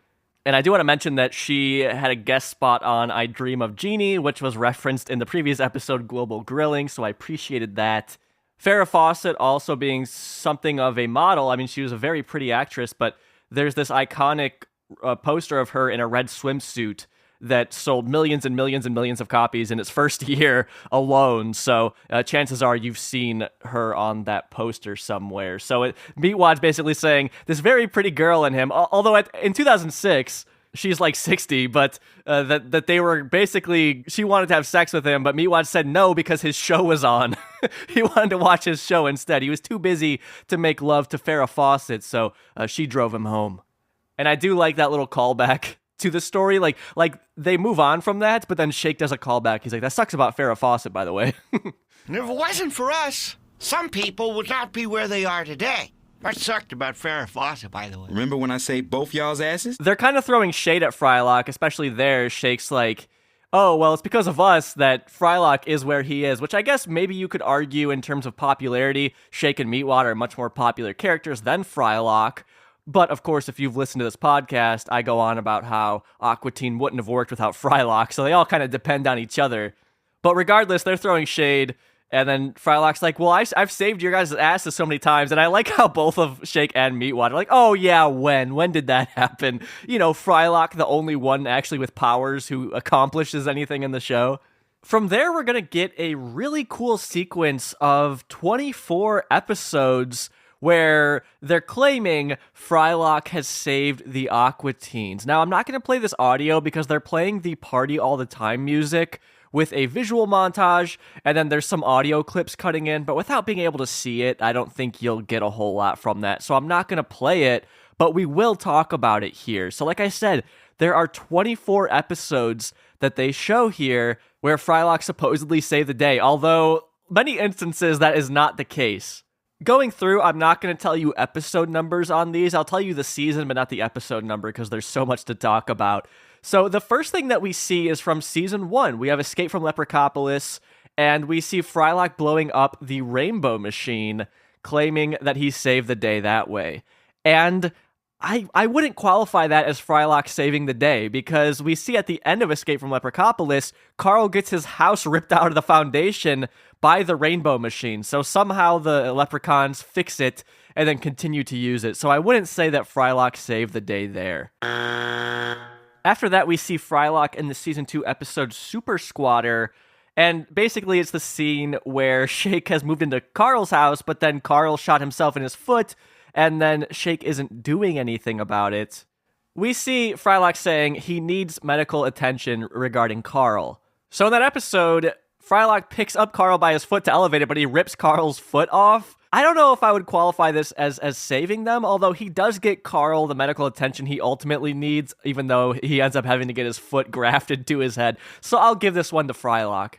And I do want to mention that she had a guest spot on I Dream of Jeannie, which was referenced in the previous episode, Global Grilling, so I appreciated that. Farrah Fawcett also being something of a model. I mean, she was a very pretty actress, but there's this iconic poster of her in a red swimsuit that sold millions and millions and millions of copies in its first year alone. So chances are you've seen her on that poster somewhere. So Meatwad's basically saying this very pretty girl in him, although in 2006, she's like 60, but that they were basically, she wanted to have sex with him, but Meatwad said no because his show was on. He wanted to watch his show instead. He was too busy to make love to Farrah Fawcett, so she drove him home. And I do like that little callback to the story. Like they move on from that, but then Shake does a callback. He's like, that sucks about Farrah Fawcett, by the way. And if it wasn't for us, some people would not be where they are today. That sucked about Farrah Fawcett, by the way. Remember when I say both y'all's asses? They're kind of throwing shade at Frylock, especially there. Shake's like, oh, well, it's because of us that Frylock is where he is, which I guess maybe you could argue in terms of popularity. Shake and Meatwad are much more popular characters than Frylock. But, of course, if you've listened to this podcast, I go on about how Aqua Teen wouldn't have worked without Frylock, so they all kind of depend on each other. But regardless, they're throwing shade, and then Frylock's like, well, I've saved your guys' asses so many times, and I like how both of Shake and Meatwad are like, oh, yeah, when? When did that happen? You know, Frylock, the only one actually with powers who accomplishes anything in the show. From there, we're going to get a really cool sequence of 24 episodes where they're claiming Frylock has saved the Aqua Teens. Now, I'm not going to play this audio because they're playing the Party All the Time music with a visual montage, and then there's some audio clips cutting in, but without being able to see it, I don't think you'll get a whole lot from that. So I'm not going to play it, but we will talk about it here. So like I said, there are 24 episodes that they show here where Frylock supposedly saved the day, although many instances that is not the case. Going through, I'm not going to tell you episode numbers on these. I'll tell you the season, but not the episode number, because there's so much to talk about. So the first thing that we see is from season 1. We have Escape from Leprechapolis, and we see Frylock blowing up the Rainbow Machine, claiming that he saved the day that way. And I wouldn't qualify that as Frylock saving the day, because we see at the end of Escape from Leprechapolis, Carl gets his house ripped out of the foundation by the Rainbow Machine. So somehow the leprechauns fix it and then continue to use it. So I wouldn't say that Frylock saved the day there. After that, we see Frylock in the season 2 episode Super Squatter. And basically, it's the scene where Shake has moved into Carl's house, but then Carl shot himself in his foot, and then Shake isn't doing anything about it. We see Frylock saying he needs medical attention regarding Carl. So in that episode, Frylock picks up Carl by his foot to elevate it, but he rips Carl's foot off. I don't know if I would qualify this as saving them, although he does get Carl the medical attention he ultimately needs, even though he ends up having to get his foot grafted to his head. So I'll give this one to Frylock.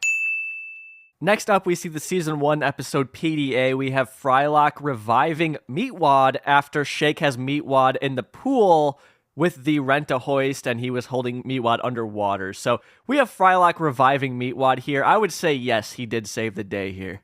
Next up, we see the season 1 episode PDA. We have Frylock reviving Meatwad after Shake has Meatwad in the pool with the rent-a-hoist, and he was holding Meatwad underwater. So we have Frylock reviving Meatwad here. I would say yes, he did save the day here.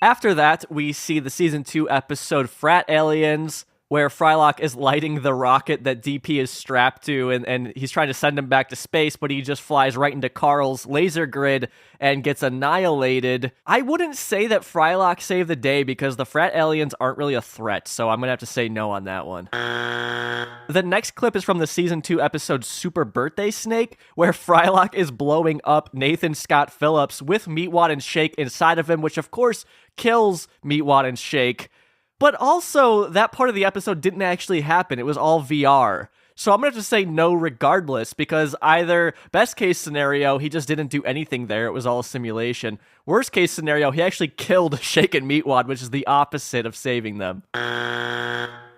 After that, we see the season 2 episode Frat Aliens, where Frylock is lighting the rocket that DP is strapped to, and he's trying to send him back to space, but he just flies right into Carl's laser grid and gets annihilated. I wouldn't say that Frylock saved the day because the Frat Aliens aren't really a threat, so I'm going to have to say no on that one. The next clip is from the season 2 episode Super Birthday Snake, where Frylock is blowing up Nathan Scott Phillips with Meatwad and Shake inside of him, which of course kills Meatwad and Shake. But also, that part of the episode didn't actually happen. It was all VR. So I'm going to have to say no regardless, because either best case scenario, he just didn't do anything there. It was all a simulation. Worst case scenario, he actually killed Shake and Meatwad, which is the opposite of saving them.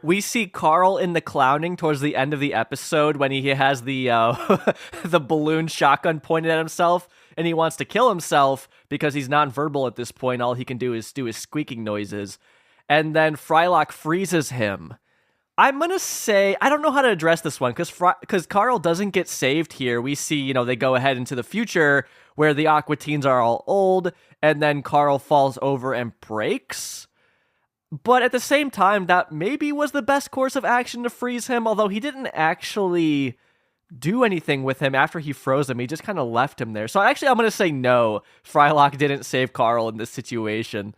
We see Carl in the clowning towards the end of the episode when he has the the balloon shotgun pointed at himself, and he wants to kill himself because he's nonverbal at this point. All he can do is squeaking noises. And then Frylock freezes him. I'm going to say, I don't know how to address this one, because Carl doesn't get saved here. We see, they go ahead into the future where the Aqua Teens are all old, and then Carl falls over and breaks. But at the same time, that maybe was the best course of action to freeze him, although he didn't actually do anything with him after he froze him. He just kind of left him there. So actually, I'm going to say no. Frylock didn't save Carl in this situation.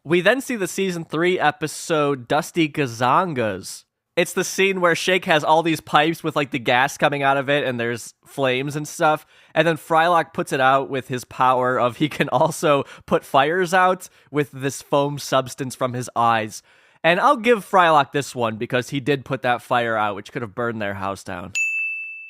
We then see the season 3 episode, Dusty Gazangas. It's the scene where Shake has all these pipes with, the gas coming out of it, and there's flames and stuff. And then Frylock puts it out with his power of he can also put fires out with this foam substance from his eyes. And I'll give Frylock this one, because he did put that fire out, which could have burned their house down.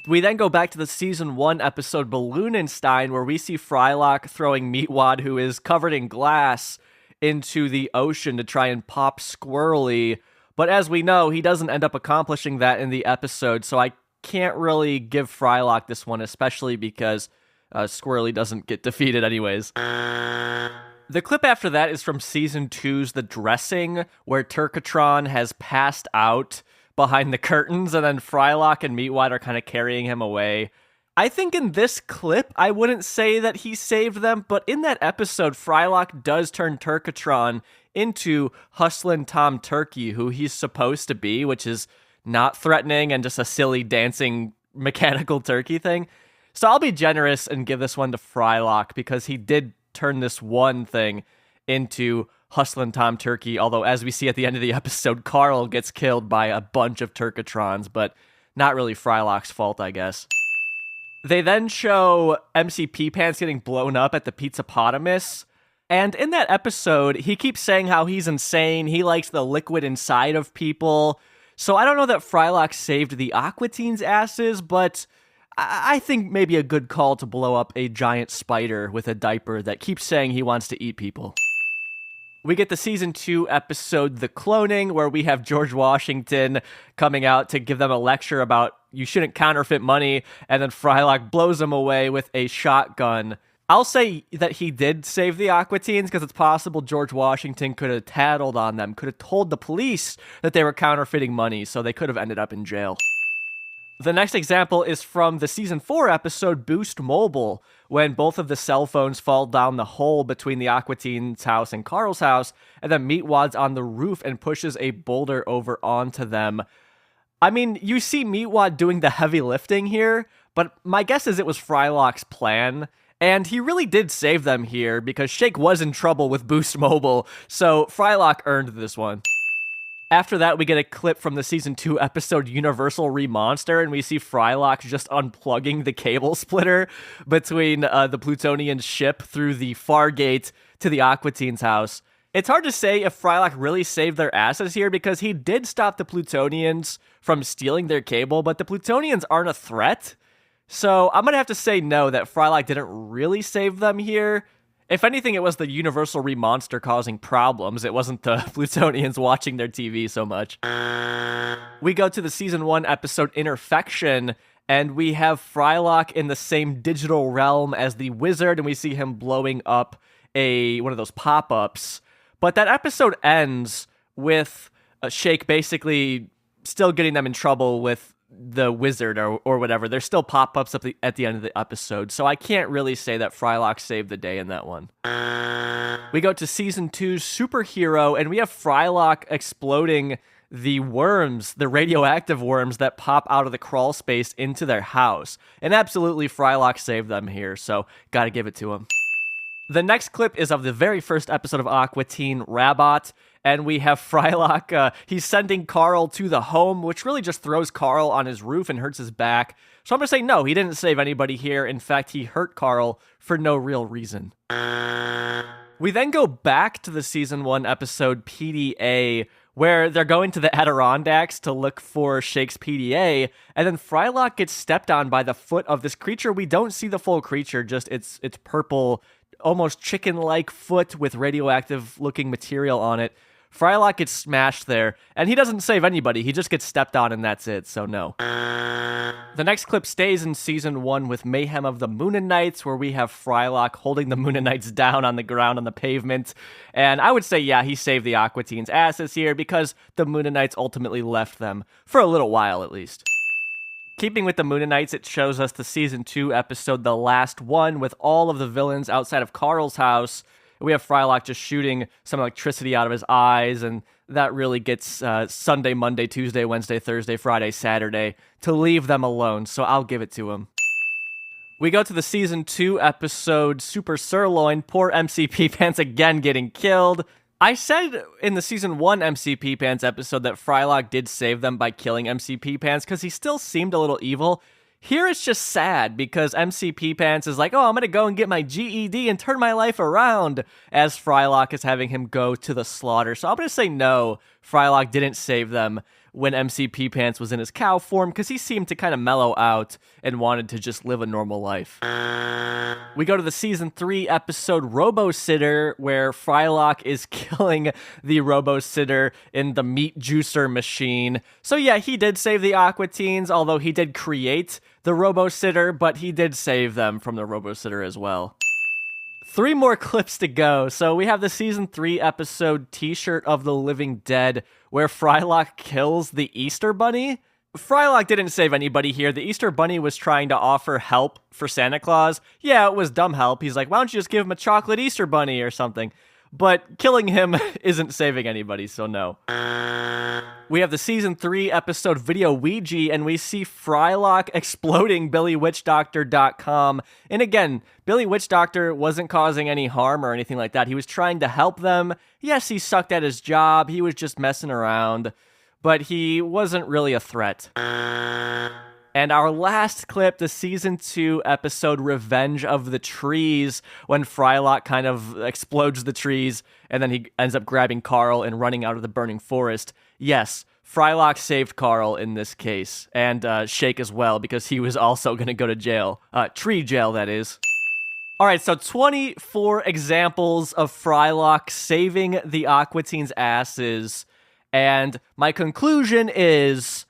We then go back to the season 1 episode, Balloonenstein, where we see Frylock throwing Meatwad, who is covered in glass, into the ocean to try and pop Squirrely. But as we know, he doesn't end up accomplishing that in the episode, so I can't really give Frylock this one, especially because Squirrely doesn't get defeated anyways. The clip after that is from season 2's The Dressing, where Turkatron has passed out behind the curtains, and then Frylock and Meatwad are kind of carrying him away. I think in this clip, I wouldn't say that he saved them, but in that episode, Frylock does turn Turkatron into Hustlin' Tom Turkey, who he's supposed to be, which is not threatening and just a silly dancing mechanical turkey thing. So I'll be generous and give this one to Frylock, because he did turn this one thing into Hustlin' Tom Turkey, although as we see at the end of the episode, Carl gets killed by a bunch of Turkatrons, but not really Frylock's fault, I guess. They then show MCP Pants getting blown up at the Pizzapotamus. And in that episode, he keeps saying how he's insane. He likes the liquid inside of people. So I don't know that Frylock saved the Aqua Teens' asses, but I think maybe a good call to blow up a giant spider with a diaper that keeps saying he wants to eat people. We get the season 2 episode, The Cloning, where we have George Washington coming out to give them a lecture about you shouldn't counterfeit money, and then Frylock blows him away with a shotgun. I'll say that he did save the Aqua Teens, because it's possible George Washington could have tattled on them, could have told the police that they were counterfeiting money, so they could have ended up in jail. The next example is from the season 4 episode, Boost Mobile, when both of the cell phones fall down the hole between the Aqua Teens' house and Carl's house, and then Meatwad's on the roof and pushes a boulder over onto them. I mean, you see Meatwad doing the heavy lifting here, but my guess is it was Frylock's plan, and he really did save them here, because Shake was in trouble with Boost Mobile, so Frylock earned this one. After that, we get a clip from the season 2 episode Universal Remonster, and we see Frylock just unplugging the cable splitter between the Plutonian ship through the Fargate to the Aqua Teens' house. It's hard to say if Frylock really saved their asses here, because he did stop the Plutonians from stealing their cable, but the Plutonians aren't a threat. So I'm going to have to say no, that Frylock didn't really save them here. If anything, it was the Universal Remonster causing problems. It wasn't the Plutonians watching their TV so much. We go to the season 1 episode Interfection, and we have Frylock in the same digital realm as the wizard, and we see him blowing up one of those pop-ups. But that episode ends with Shake basically still getting them in trouble with the wizard or whatever. There's still pop-ups at the end of the episode, so I can't really say that Frylock saved the day in that one. We go to season 2's Superhero, and we have Frylock exploding the worms, the radioactive worms that pop out of the crawl space into their house. And absolutely Frylock saved them here, so gotta give it to him. The next clip is of the very first episode of Aqua Teen, Rabot, and we have Frylock, he's sending Carl to the home, which really just throws Carl on his roof and hurts his back. So I'm going to say no, he didn't save anybody here. In fact, he hurt Carl for no real reason. We then go back to the season 1 episode PDA, where they're going to the Adirondacks to look for Shake's PDA, and then Frylock gets stepped on by the foot of this creature. We don't see the full creature, just its purple, almost chicken-like foot with radioactive-looking material on it. Frylock gets smashed there, and he doesn't save anybody. He just gets stepped on, and that's it, so no. The next clip stays in Season 1 with Mayhem of the Moonanites, where we have Frylock holding the Moonanites down on the ground on the pavement. And I would say, yeah, he saved the Aqua Teens' asses here because the Moonanites ultimately left them, for a little while at least. Keeping with the Moonanites, it shows us the Season 2 episode, The Last One, with all of the villains outside of Carl's house. We have Frylock just shooting some electricity out of his eyes, and that really gets Sunday, Monday, Tuesday, Wednesday, Thursday, Friday, Saturday to leave them alone, so I'll give it to him. We go to the Season 2 episode, Super Sirloin, poor MCP Pants again getting killed. I said in the Season 1 MCP Pants episode that Frylock did save them by killing MCP Pants because he still seemed a little evil. Here it's just sad because MCP Pants is like, oh, I'm going to go and get my GED and turn my life around, as Frylock is having him go to the slaughter. So I'm going to say no, Frylock didn't save them when MCP Pants was in his cow form because he seemed to kind of mellow out and wanted to just live a normal life. We go to the Season 3 episode Robo-Sitter, where Frylock is killing the Robo-Sitter in the meat juicer machine. So yeah, he did save the Aqua Teens, although he did create the Robo-Sitter, but he did save them from the Robo-Sitter as well. 3 more clips to go. So we have the Season 3 episode T-Shirt of the Living Dead, where Frylock kills the Easter Bunny. Frylock didn't save anybody here. The Easter Bunny was trying to offer help for Santa Claus. Yeah, it was dumb help. He's like, why don't you just give him a chocolate Easter Bunny or something? But killing him isn't saving anybody, so no. We have the Season 3 episode Video Ouija, and we see Frylock exploding BillyWitchDoctor.com. And again, Billy Witch Doctor wasn't causing any harm or anything like that. He was trying to help them. Yes, he sucked at his job. He was just messing around. But he wasn't really a threat. And our last clip, the Season 2 episode Revenge of the Trees, when Frylock kind of explodes the trees, and then he ends up grabbing Carl and running out of the burning forest. Yes, Frylock saved Carl in this case, and Shake as well, because he was also going to go to jail. Tree jail, that is. All right, so 24 examples of Frylock saving the Aqua Teens' asses, and my conclusion is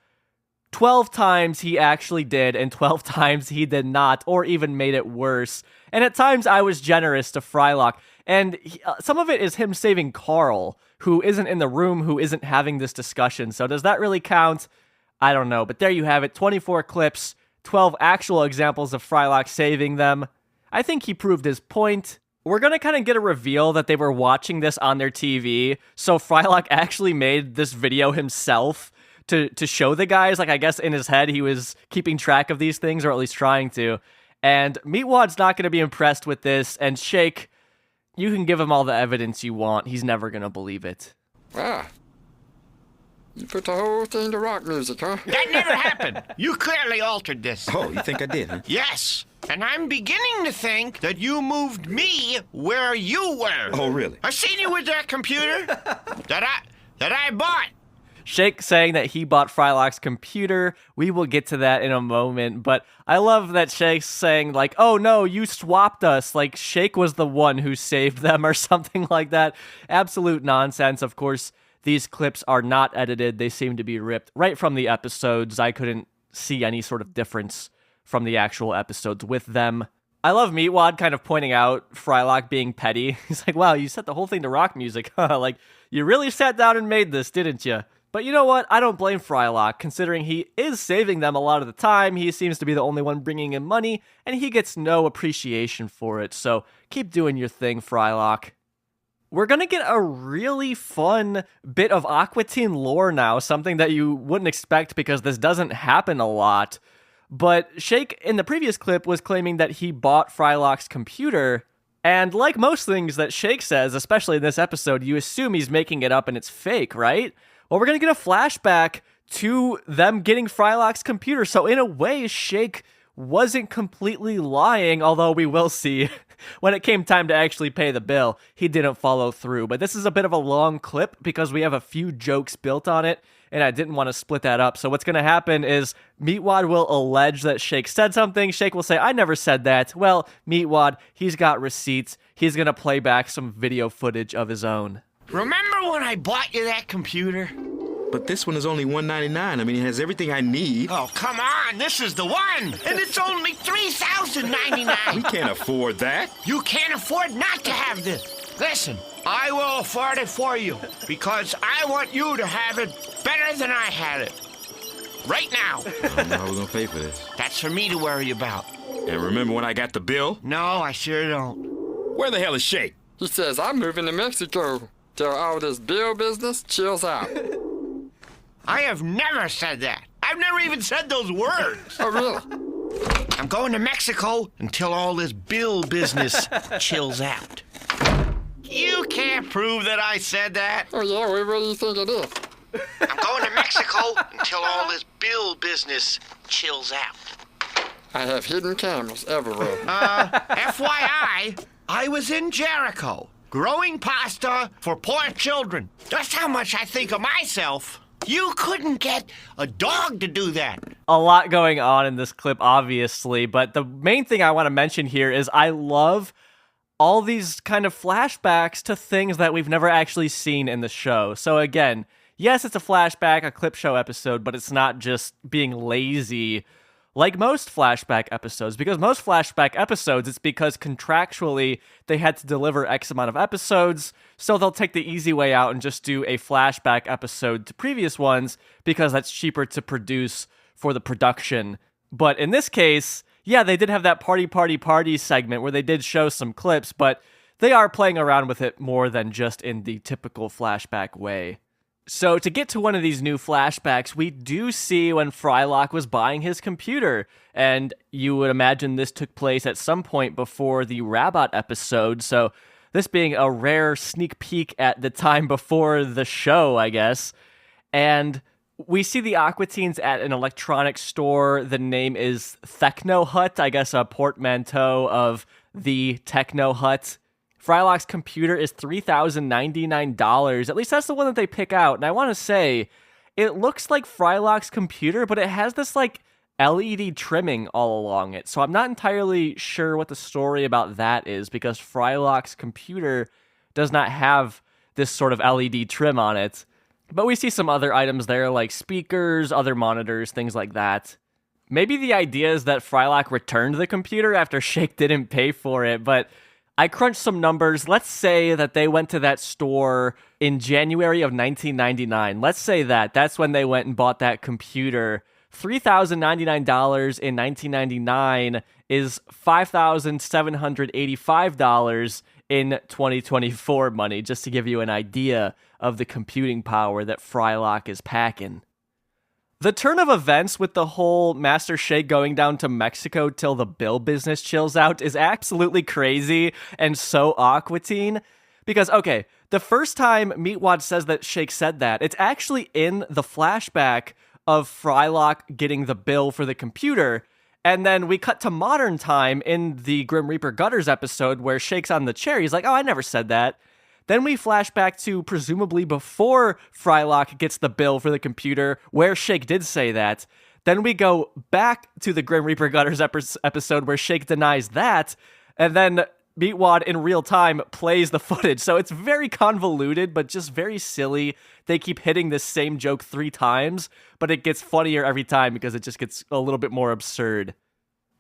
12 times he actually did, and 12 times he did not, or even made it worse. And at times I was generous to Frylock. And some of it is him saving Carl, who isn't in the room, who isn't having this discussion. So does that really count? I don't know. But there you have it. 24 clips, 12 actual examples of Frylock saving them. I think he proved his point. We're going to kind of get a reveal that they were watching this on their TV. So Frylock actually made this video himself to show the guys. Like, I guess in his head, he was keeping track of these things, or at least trying to. And Meatwad's not going to be impressed with this. And Shake, you can give him all the evidence you want. He's never going to believe it. Ah. You put the whole thing to rock music, huh? That never happened. You clearly altered this. Oh, you think I did, huh? Yes. And I'm beginning to think that you moved me where you were. Oh, really? I seen you with that computer that I bought. Shake saying that he bought Frylock's computer. We will get to that in a moment, but I love that Shake's saying, like, oh no, you swapped us, like Shake was the one who saved them or something like that. Absolute nonsense. Of course, these clips are not edited. They seem to be ripped right from the episodes. I couldn't see any sort of difference from the actual episodes with them. I love Meatwad kind of pointing out Frylock being petty. He's like, wow, you set the whole thing to rock music. Like, you really sat down and made this, didn't you? But you know what? I don't blame Frylock, considering he is saving them a lot of the time. He seems to be the only one bringing in money, and he gets no appreciation for it. So keep doing your thing, Frylock. We're going to get a really fun bit of Aqua Teen lore now, something that you wouldn't expect because this doesn't happen a lot. But Shake, in the previous clip, was claiming that he bought Frylock's computer. And like most things that Shake says, especially in this episode, you assume he's making it up and it's fake, right? Well, we're going to get a flashback to them getting Frylock's computer. So in a way, Shake wasn't completely lying, although we will see when it came time to actually pay the bill, he didn't follow through. But this is a bit of a long clip because we have a few jokes built on it, and I didn't want to split that up. So what's going to happen is Meatwad will allege that Shake said something. Shake will say, I never said that. Well, Meatwad, he's got receipts. He's going to play back some video footage of his own. Remember when I bought you that computer? But this one is only $199. I mean, it has everything I need. Oh, come on. This is the one. And it's only $3,099. We can't afford that. You can't afford not to have this. Listen, I will afford it for you because I want you to have it better than I had it. Right now. I don't know how we're going to pay for this. That's for me to worry about. And remember when I got the bill? No, I sure don't. Where the hell is Shake? He says, I'm moving to Mexico till all this bill business chills out. I have never said that. I've never even said those words. Oh, really? I'm going to Mexico until all this bill business chills out. You can't prove that I said that. Oh, yeah? What do you think it is? I'm going to Mexico until all this bill business chills out. I have hidden cameras everywhere. FYI, I was in Jericho growing pasta for poor children. That's how much I think of myself. You couldn't get a dog to do that. A lot going on in this clip, obviously, but the main thing I want to mention here is I love all these kind of flashbacks to things that we've never actually seen in the show. So again, yes, it's a flashback, a clip show episode, but it's not just being lazy like most flashback episodes, because most flashback episodes, it's because contractually they had to deliver X amount of episodes, so they'll take the easy way out and just do a flashback episode to previous ones because that's cheaper to produce for the production. But in this case, yeah, they did have that party segment where they did show some clips, but they are playing around with it more than just in the typical flashback way. So to get to one of these new flashbacks, we do see when Frylock was buying his computer, and you would imagine this took place at some point before the Rabot episode, so this being a rare sneak peek at the time before the show, I guess. And we see the Aqua Teens at an electronics store. The name is Techno Hut, I guess a portmanteau of the Techno Hut. Frylock's computer is $3,099. At least that's the one that they pick out. And I want to say, it looks like Frylock's computer, but it has this like LED trimming all along it. So I'm not entirely sure what the story about that is, because Frylock's computer does not have this sort of LED trim on it. But we see some other items there, like speakers, other monitors, things like that. Maybe the idea is that Frylock returned the computer after Shake didn't pay for it, but I crunched some numbers. Let's say that they went to that store in January of 1999. Let's say that's when they went and bought that computer. $3,099 in 1999 is $5,785 in 2024 money, just to give you an idea of the computing power that Frylock is packing. The turn of events with the whole Master Shake going down to Mexico till the bill business chills out is absolutely crazy and so Aqua Teen. Because, okay, the first time Meatwad says that Shake said that, it's actually in the flashback of Frylock getting the bill for the computer. And then we cut to modern time in the Grim Reaper Gutters episode where Shake's on the chair. He's like, oh, I never said that. Then we flash back to presumably before Frylock gets the bill for the computer, where Shake did say that. Then we go back to the Grim Reaper Gutters episode where Shake denies that. And then Meatwad in real time plays the footage. So it's very convoluted, but just very silly. They keep hitting this same joke 3 times, but it gets funnier every time because it just gets a little bit more absurd.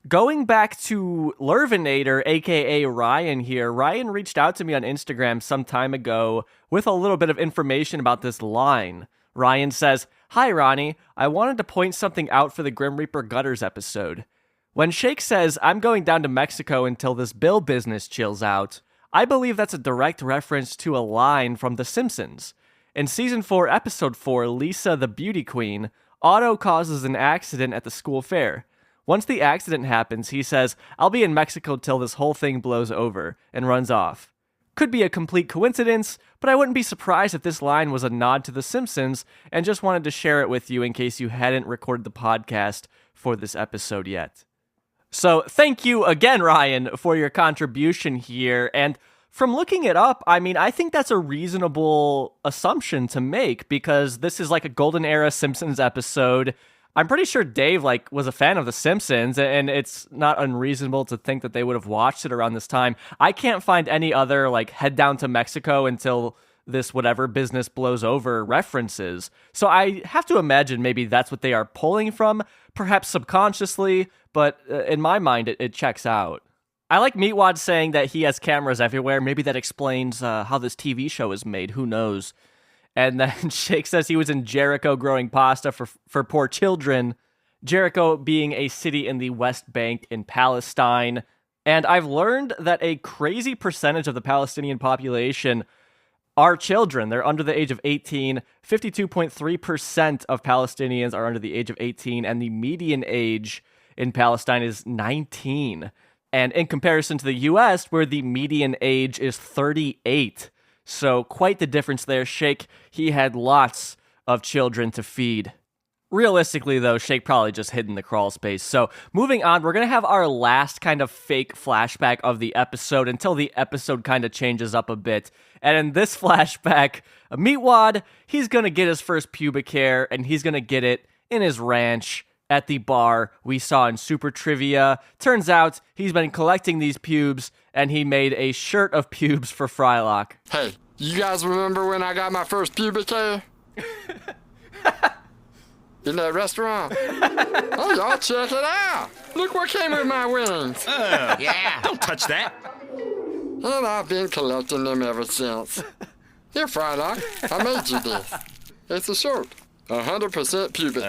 Going back to Lurvinator, aka Ryan here, Ryan reached out to me on Instagram some time ago with a little bit of information about this line. Ryan says, "Hi Ronnie, I wanted to point something out for the Grim Reaper Gutters episode. When Shake says, I'm going down to Mexico until this bill business chills out, I believe that's a direct reference to a line from The Simpsons. In Season 4, Episode 4, Lisa the Beauty Queen, Otto causes an accident at the school fair. Once the accident happens, he says, I'll be in Mexico till this whole thing blows over, and runs off. Could be a complete coincidence, but I wouldn't be surprised if this line was a nod to The Simpsons, and just wanted to share it with you in case you hadn't recorded the podcast for this episode yet." So thank you again, Ryan, for your contribution here. And from looking it up, I mean, I think that's a reasonable assumption to make because this is like a golden era Simpsons episode. I'm pretty sure Dave was a fan of The Simpsons, and it's not unreasonable to think that they would have watched it around this time. I can't find any other head down to Mexico until this whatever business blows over references. So I have to imagine maybe that's what they are pulling from, perhaps subconsciously, but in my mind, it checks out. I like Meatwad saying that he has cameras everywhere. Maybe that explains how this TV show is made. Who knows? And then Shake says he was in Jericho growing pasta for poor children. Jericho being a city in the West Bank in Palestine. And I've learned that a crazy percentage of the Palestinian population are children. They're under the age of 18. 52.3% of Palestinians are under the age of 18, and the median age in Palestine is 19. And in comparison to the US, where the median age is 38. So quite the difference there. Shake, he had lots of children to feed. Realistically, though, Shake probably just hid in the crawl space. So moving on, we're going to have our last kind of fake flashback of the episode until the episode kind of changes up a bit. And in this flashback, Meatwad, he's going to get his first pubic hair, and he's going to get it in his ranch at the bar we saw in Super Trivia. Turns out he's been collecting these pubes, and he made a shirt of pubes for Frylock. Hey, you guys remember when I got my first pubic hair? In that restaurant? Oh, y'all check it out. Look what came with my wings. Yeah. Don't touch that. And I've been collecting them ever since. Here, Frylock, I made you this. It's a shirt. 100% pubic.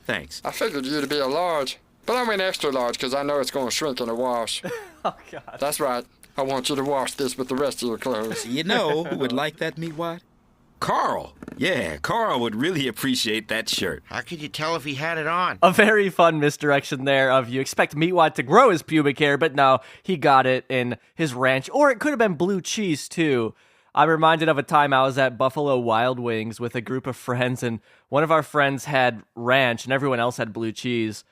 Thanks. I figured you'd be a large, but I went extra large because I know it's going to shrink in a wash. Oh, God. That's right. I want you to wash this with the rest of your clothes. You know who would like that, Meatwad? Carl. Yeah, Carl would really appreciate that shirt. How could you tell if he had it on? A very fun misdirection there of you expect Meatwad to grow his pubic hair, but no, he got it in his ranch. Or it could have been blue cheese, too. I'm reminded of a time I was at Buffalo Wild Wings with a group of friends, and one of our friends had ranch, and everyone else had blue cheese.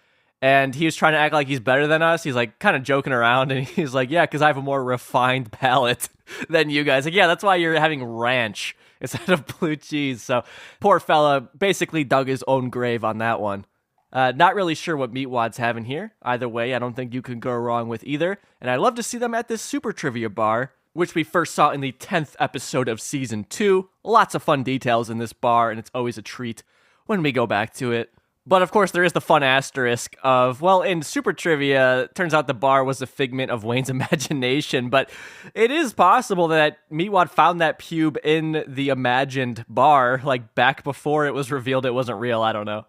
And he was trying to act like he's better than us. He's kind of joking around, and he's like, yeah, because I have a more refined palate than you guys. Yeah, that's why you're having ranch instead of blue cheese. So poor fella basically dug his own grave on that one. Not really sure what Meatwad's having here. Either way, I don't think you can go wrong with either. And I'd love to see them at this Super Trivia bar, which we first saw in the 10th episode of Season 2. Lots of fun details in this bar, and it's always a treat when we go back to it. But of course, there is the fun asterisk of, well, in Super Trivia, it turns out the bar was a figment of Wayne's imagination, but it is possible that Meatwad found that pube in the imagined bar, back before it was revealed it wasn't real. I don't know.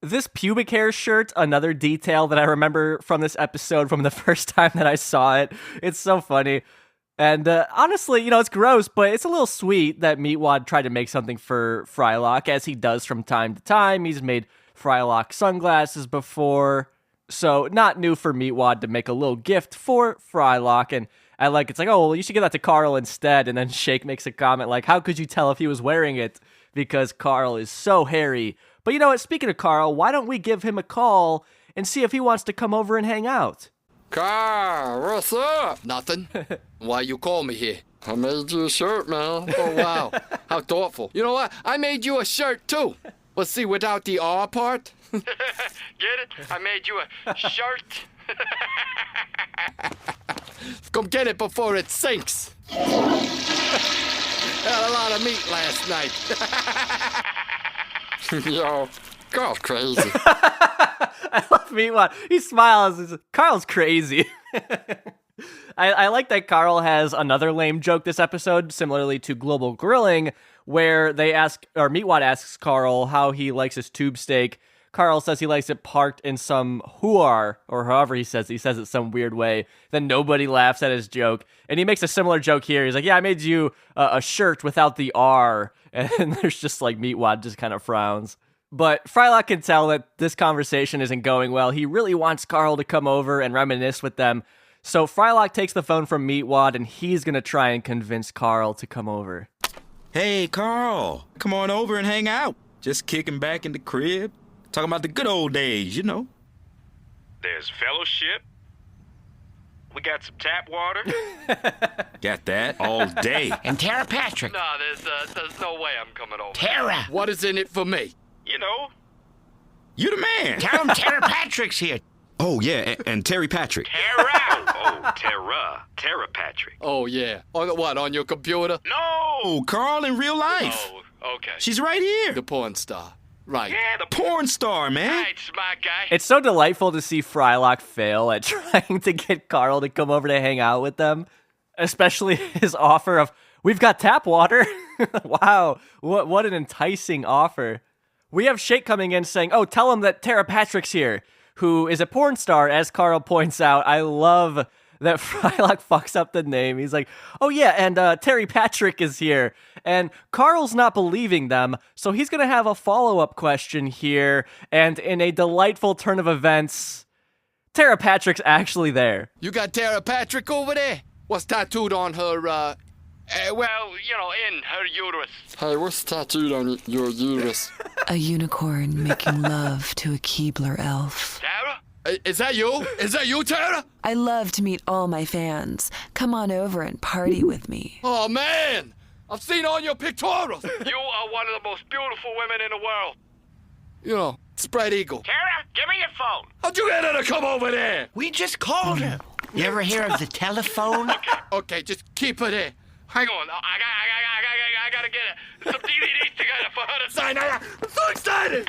This pubic hair shirt, another detail that I remember from this episode from the first time that I saw it. It's so funny. And honestly, it's gross, but it's a little sweet that Meatwad tried to make something for Frylock, as he does from time to time. He's made Frylock sunglasses before, so not new for Meatwad to make a little gift for Frylock. And it's oh, well, you should give that to Carl instead. And then Shake makes a comment how could you tell if he was wearing it? Because Carl is so hairy. But you know what, speaking of Carl, why don't we give him a call and see if he wants to come over and hang out? Carl, what's up? Nothing. Why you call me here? I made you a shirt, man. Oh, wow. How thoughtful. You know what? I made you a shirt, too. Let's see, without the R part. Get it? I made you a shirt. Come get it before it sinks. Had a lot of meat last night. Yo, Carl's crazy. I love Meatwad. He smiles. Carl's crazy. I like that Carl has another lame joke this episode, similarly to Global Grilling, where Meatwad asks Carl how he likes his tube steak. Carl says he likes it parked in some huar, or however he says it some weird way. Then nobody laughs at his joke. And he makes a similar joke here. He's like, yeah, I made you a shirt without the R. And there's just Meatwad just kind of frowns. But Frylock can tell that this conversation isn't going well. He really wants Carl to come over and reminisce with them. So Frylock takes the phone from Meatwad, and he's going to try and convince Carl to come over. Hey, Carl, come on over and hang out. Just kicking back in the crib, talking about the good old days, There's fellowship. We got some tap water. Got that all day. And Tera Patrick. No, there's no way I'm coming over. Tera. What is in it for me? You know. You the man. Tell him Tera Patrick's here. Oh, yeah, and Terry Patrick. Tera. Oh, Tera Patrick. Oh, yeah. On your computer? No, Carl, in real life. Oh, okay. She's right here. The porn star. Right. Yeah, the Porn star, man. right, smart guy. It's so delightful to see Frylock fail at trying to get Carl to come over to hang out with them, especially his offer of, we've got tap water. Wow, what an enticing offer. We have Shake coming in saying, oh, tell him that Tera Patrick's here, who is a porn star, as Carl points out. I love that Frylock fucks up the name. He's like, oh yeah, and Terry Patrick is here. And Carl's not believing them, so he's going to have a follow-up question here. And in a delightful turn of events, Tera Patrick's actually there. You got Tera Patrick over there? What's tattooed on her, well, you know, in her uterus. Hey, what's tattooed on your uterus? A unicorn making love to a Keebler elf. Tera? Is that you? Is that you, Tera? I love to meet all my fans. Come on over and party with me. Oh, man! I've seen all your pictorials. You are one of the most beautiful women in the world. You know, spread eagle. Tera, give me your phone. How'd you get her to come over there? We just called her. You ever hear of the telephone? Okay, just keep her there. Hang on, I gotta get some DVDs together for her to sign. I'm so excited!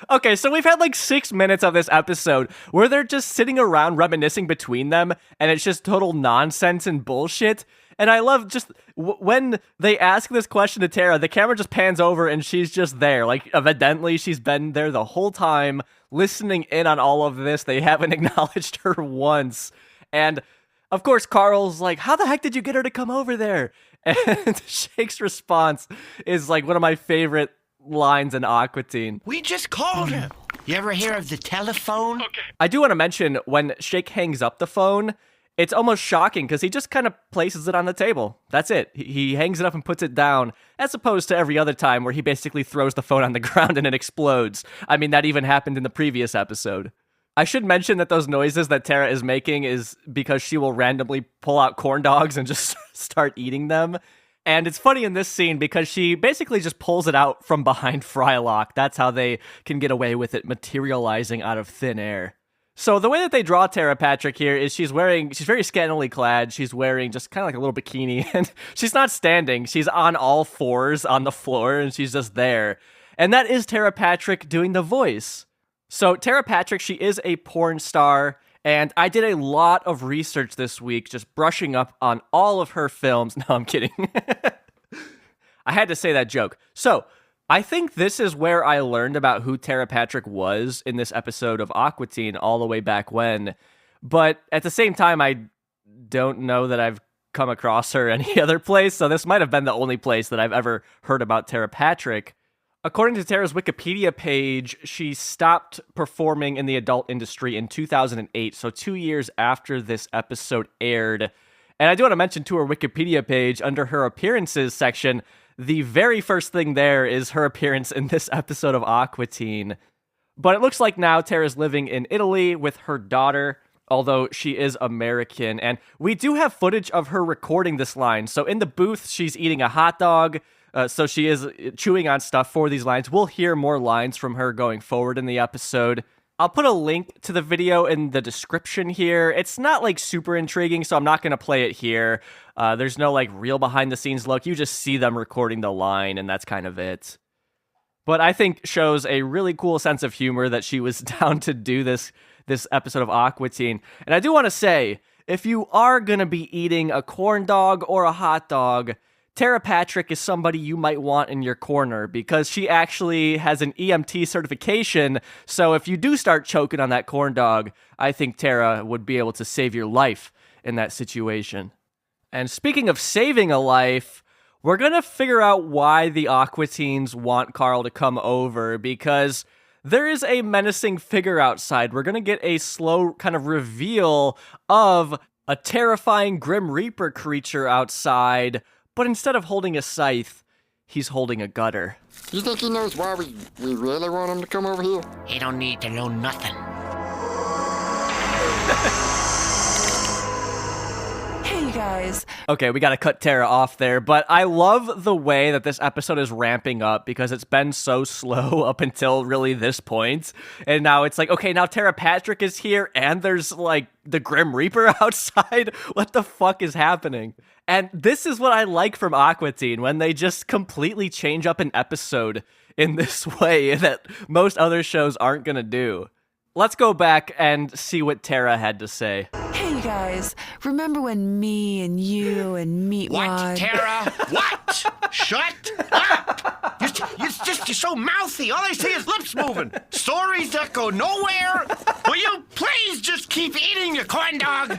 Okay, so we've had like 6 minutes of this episode where they're just sitting around reminiscing between them, and it's just total nonsense and bullshit. And I love just when they ask this question to Tera, the camera just pans over and she's just there. Like, evidently, she's been there the whole time, listening in on all of this. They haven't acknowledged her once. And of course, Carl's like, how the heck did you get her to come over there? And Shake's response is like one of my favorite lines in Aqua Teen. We just called her. You ever hear of the telephone? Okay. I do want to mention, when Shake hangs up the phone, it's almost shocking because he just kind of places it on the table. That's it. He hangs it up and puts it down, as opposed to every other time where he basically throws the phone on the ground and it explodes. I mean, that even happened in the previous episode. I should mention that those noises that Tera is making is because she will randomly pull out corn dogs and just start eating them. And it's funny in this scene because she basically just pulls it out from behind Frylock. That's how they can get away with it materializing out of thin air. So the way that they draw Tera Patrick here is she's very scantily clad. She's wearing just kind of like a little bikini, and she's not standing. She's on all fours on the floor, and she's just there. And that is Tera Patrick doing the voice. So Tera Patrick, she is a porn star, and I did a lot of research this week just brushing up on all of her films. No, I'm kidding. I had to say that joke. So I think this is where I learned about who Tera Patrick was in this episode of Aqua Teen all the way back when. But at the same time, I don't know that I've come across her any other place, so this might have been the only place that I've ever heard about Tera Patrick. According to Tera's Wikipedia page, she stopped performing in the adult industry in 2008, so 2 years after this episode aired. And I do want to mention to her Wikipedia page, under her appearances section, the very first thing there is her appearance in this episode of Aqua Teen. But it looks like now Tera's living in Italy with her daughter, although she is American. And we do have footage of her recording this line. So in the booth, she's eating a hot dog. So she is chewing on stuff for these lines. We'll hear more lines from her going forward in the episode. I'll put a link to the video in the description here. It's not like super intriguing, so I'm not going to play it here. There's no like real behind the scenes look. You just see them recording the line, and that's kind of it. But I think shows a really cool sense of humor that she was down to do this episode of Aqua Teen. And I do want to say, if you are going to be eating a corn dog or a hot dog, Tera Patrick is somebody you might want in your corner because she actually has an EMT certification. So if you do start choking on that corn dog, I think Tera would be able to save your life in that situation. And speaking of saving a life, we're going to figure out why the Aqua Teens want Carl to come over, because there is a menacing figure outside. We're going to get a slow kind of reveal of a terrifying Grim Reaper creature outside, but instead of holding a scythe, he's holding a gutter. You think he knows why we really want him to come over here? He don't need to know nothing. guys. Okay, we got to cut Tera off there, but I love the way that this episode is ramping up because it's been so slow up until really this point. And now it's like, okay, now Tera Patrick is here and there's like the Grim Reaper outside. What the fuck is happening? And this is what I like from Aqua Teen, when they just completely change up an episode in this way that most other shows aren't going to do. Let's go back and see what Tera had to say. Hey, you guys. Remember when me and you and Meatwad... What, Tera? What? Shut up! You're so mouthy. All I see is lips moving. Stories that go nowhere. Will you please just keep eating your corn dog?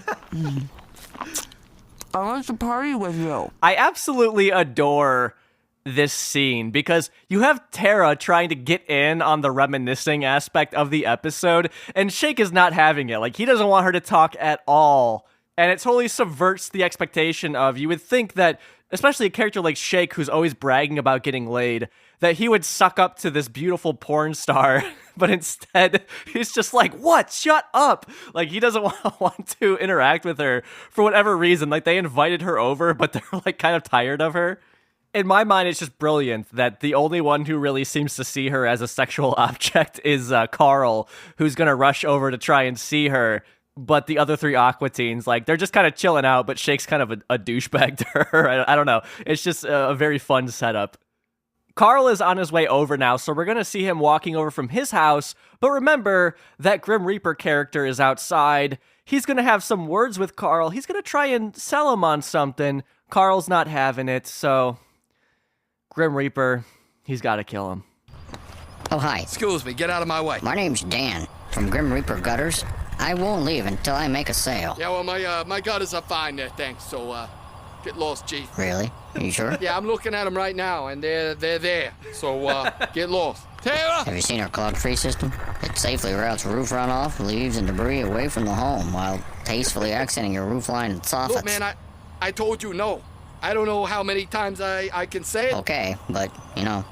I want to party with you. I absolutely adore this scene because you have Tera trying to get in on the reminiscing aspect of the episode, and Shake is not having it. Like, he doesn't want her to talk at all, and it totally subverts the expectation of, you would think that, especially a character like Shake, who's always bragging about getting laid, that he would suck up to this beautiful porn star, but instead he's just like, what? Shut up! Like, he doesn't want to interact with her for whatever reason. Like, they invited her over, but they're like kind of tired of her. In my mind, it's just brilliant that the only one who really seems to see her as a sexual object is Carl, who's going to rush over to try and see her. But the other three Aqua Teens, like, they're just kind of chilling out, but Shake's kind of a douchebag to her. I don't know. It's just a very fun setup. Carl is on his way over now, so we're going to see him walking over from his house. But remember, that Grim Reaper character is outside. He's going to have some words with Carl. He's going to try and sell him on something. Carl's not having it, so... Grim Reaper, he's got to kill him. Oh, hi. Excuse me, get out of my way. My name's Dan, from Grim Reaper Gutters. I won't leave until I make a sale. Yeah, well, my gutters are fine there, thanks, so, get lost, Chief. Really? Are you sure? Yeah, I'm looking at them right now, and they're there, so, get lost. Tera! Have you seen our clog-free system? It safely routes roof runoff, leaves, and debris away from the home, while tastefully accenting your roof line and soffits. Look, man, I told you no. I don't know how many times I can say it. Okay, but,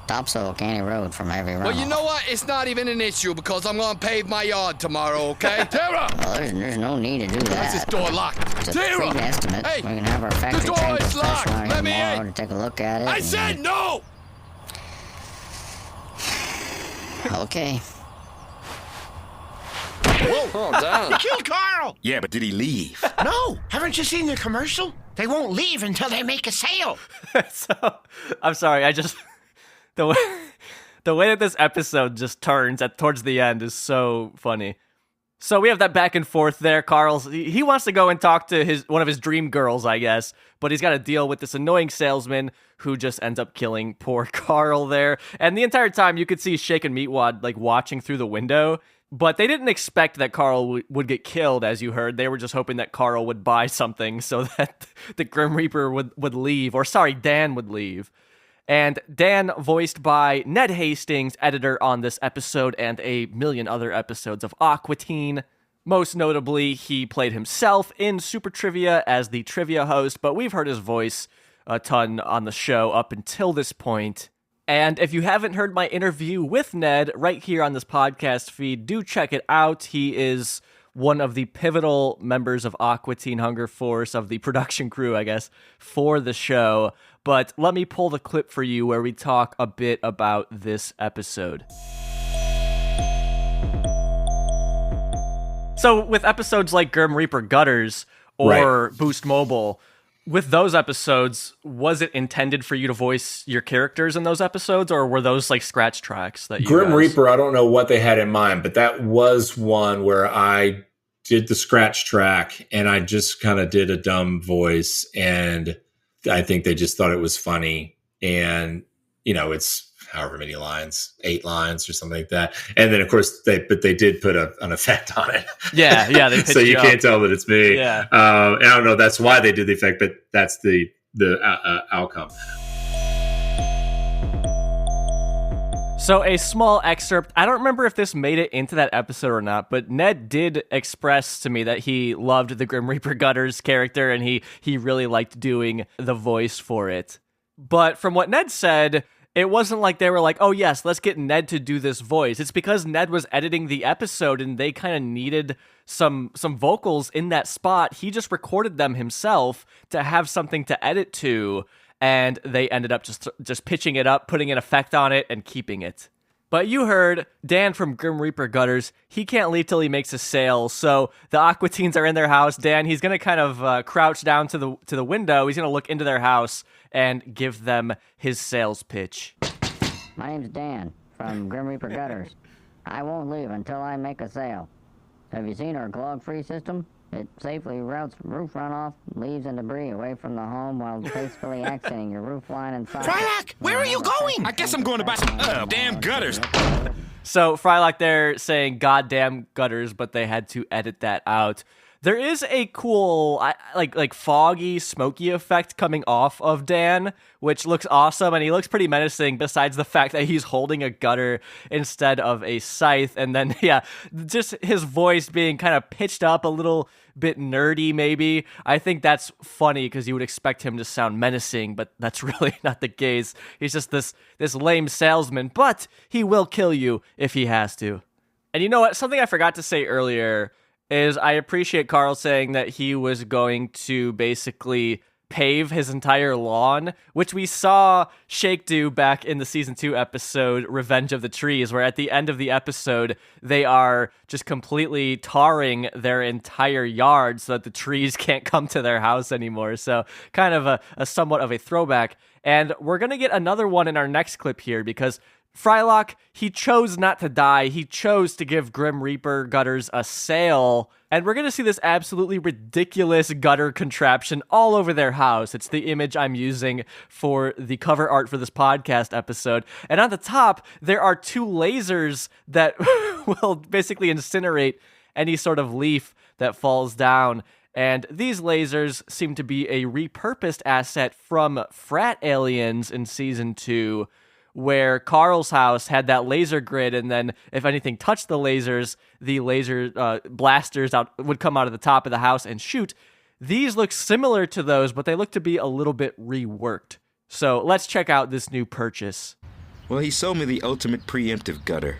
topsoil can't erode from heavy runoff. Well, you know what? It's not even an issue because I'm gonna pave my yard tomorrow, okay? Tera! Well, there's no need to do that. What's this door locked? It's a Tera! free estimate. Hey! We can have our factory The door trained is locked! professional out Let here me tomorrow in! to take a look at it. I said no! Okay. Whoa! Oh, damn. He killed Carl! Yeah, but did he leave? No! Haven't you seen the commercial? They won't leave until they make a sale. So, I'm sorry, I just... The way that this episode just turns towards the end is so funny. So we have that back and forth there. He wants to go and talk to one of his dream girls, I guess, but he's got to deal with this annoying salesman who just ends up killing poor Carl there. And the entire time you could see Shake and Meatwad like watching through the window, but they didn't expect that Carl would get killed, as you heard. They were just hoping that Carl would buy something so that the Grim Reaper would leave. Or sorry, Dan would leave. And Dan, voiced by Ned Hastings, editor on this episode and a million other episodes of Aqua Teen. Most notably, he played himself in Super Trivia as the trivia host, but we've heard his voice a ton on the show up until this point. And if you haven't heard my interview with Ned right here on this podcast feed, do check it out. He is one of the pivotal members of Aqua Teen Hunger Force, of the production crew, I guess, for the show. But let me pull the clip for you where we talk a bit about this episode. So with episodes like Grim Reaper Gutters or Boost Mobile, with those episodes, was it intended for you to voice your characters in those episodes, or were those like scratch tracks that you Grim Reaper, I don't know what they had in mind, but that was one where I did the scratch track and I just kind of did a dumb voice, and I think they just thought it was funny. And, it's however many lines, 8 lines or something like that. And then, of course, they did put an effect on it. Yeah. They so you can't tell that it's me. Yeah. I don't know. That's why they did the effect, but that's the outcome. So a small excerpt, I don't remember if this made it into that episode or not, but Ned did express to me that he loved the Grim Reaper Gutters character and he really liked doing the voice for it. But from what Ned said, It wasn't like they were like, oh yes, let's get Ned to do this voice. It's because Ned was editing the episode and they kind of needed some vocals in that spot. He just recorded them himself to have something to edit to, and they ended up just pitching it up, putting an effect on it, and keeping it. But you heard Dan from Grim Reaper Gutters. He can't leave till he makes a sale. So the Aqua Teens are in their house. Dan, he's going to kind of crouch down to the window. He's going to look into their house and give them his sales pitch. My name's Dan from Grim Reaper Gutters. I won't leave until I make a sale. Have you seen our clog-free system? It safely routes roof runoff, leaves, and debris away from the home while tastefully accenting your roof line and siding. Frylock, where are you going? I guess I'm going to buy some damn gutters. So Frylock there saying goddamn gutters, but they had to edit that out. There is a cool, like foggy, smoky effect coming off of Dan, which looks awesome, and he looks pretty menacing, besides the fact that he's holding a gutter instead of a scythe. And then, yeah, just his voice being kind of pitched up a little bit nerdy, maybe. I think that's funny, because you would expect him to sound menacing, but that's really not the case. He's just this lame salesman, but he will kill you if he has to. And you know what? Something I forgot to say earlier is I appreciate Carl saying that he was going to basically pave his entire lawn, which we saw Shake do back in the season 2 episode Revenge of the Trees, where at the end of the episode, they are just completely tarring their entire yard so that the trees can't come to their house anymore. So kind of a somewhat of a throwback. And we're going to get another one in our next clip here, because Frylock, he chose not to die. He chose to give Grim Reaper Gutters a sale. And we're going to see this absolutely ridiculous gutter contraption all over their house. It's the image I'm using for the cover art for this podcast episode. And on the top, there are 2 lasers that will basically incinerate any sort of leaf that falls down. And these lasers seem to be a repurposed asset from Frat Aliens in Season 2, where Carl's house had that laser grid, and then if anything touched the lasers, the laser blasters would come out of the top of the house and shoot. These look similar to those, but they look to be a little bit reworked. So let's check out this new purchase. Well, he sold me the ultimate preemptive gutter.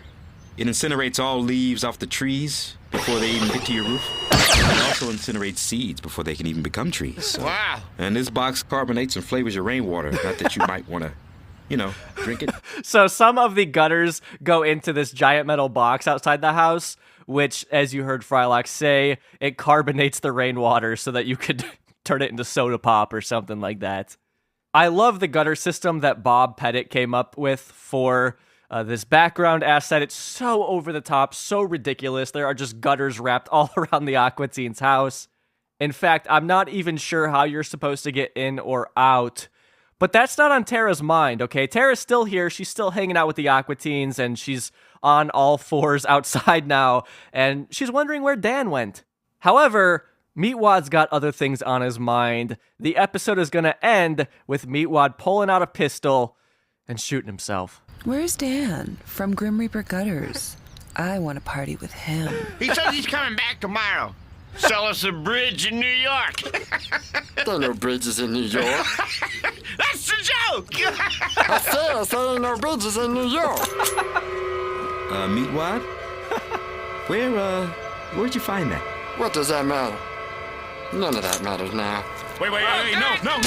It incinerates all leaves off the trees before they even get to your roof. It also incinerates seeds before they can even become trees. So. Wow. And this box carbonates and flavors your rainwater. Not that you might want to, drink it. So some of the gutters go into this giant metal box outside the house, which, as you heard Frylock say, it carbonates the rainwater so that you could turn it into soda pop or something like that. I love the gutter system that Bob Pettit came up with for this background asset. It's so over the top, so ridiculous. There are just gutters wrapped all around the Aqua Teens house. In fact, I'm not even sure how you're supposed to get in or out. But that's not on Tera's mind, okay? Tera's still here. She's still hanging out with the Aqua Teens, and she's on all fours outside now, and she's wondering where Dan went. However, Meatwad's got other things on his mind. The episode is going to end with Meatwad pulling out a pistol and shooting himself. Where's Dan from Grim Reaper Gutters? I want to party with him. He says he's coming back tomorrow. Sell us a bridge in New York. There are no bridges in New York. That's the joke. I said there ain't no bridges in New York. Meatwad? Where'd you find that? What does that matter? None of that matters now. Wait, no.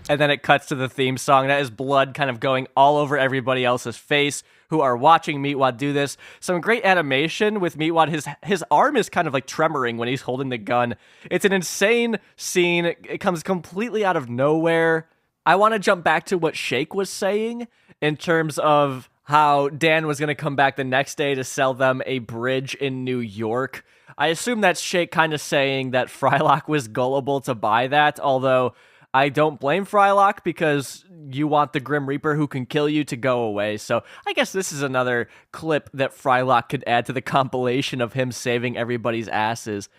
And then it cuts to the theme song. That is blood kind of going all over everybody else's face who are watching Meatwad do this. Some great animation with Meatwad. His arm is kind of like tremoring when he's holding the gun. It's an insane scene. It comes completely out of nowhere. I want to jump back to what Shake was saying in terms of how Dan was going to come back the next day to sell them a bridge in New York. I assume that's Shake kind of saying that Frylock was gullible to buy that, although I don't blame Frylock, because you want the Grim Reaper who can kill you to go away. So I guess this is another clip that Frylock could add to the compilation of him saving everybody's asses.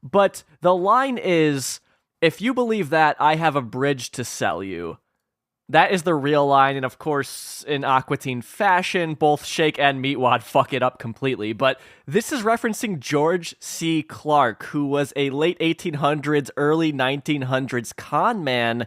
But the line is, if you believe that, I have a bridge to sell you. That is the real line, and of course, in Aqua Teen fashion, both Shake and Meatwad fuck it up completely, but this is referencing George C. Clark, who was a late 1800s, early 1900s con man,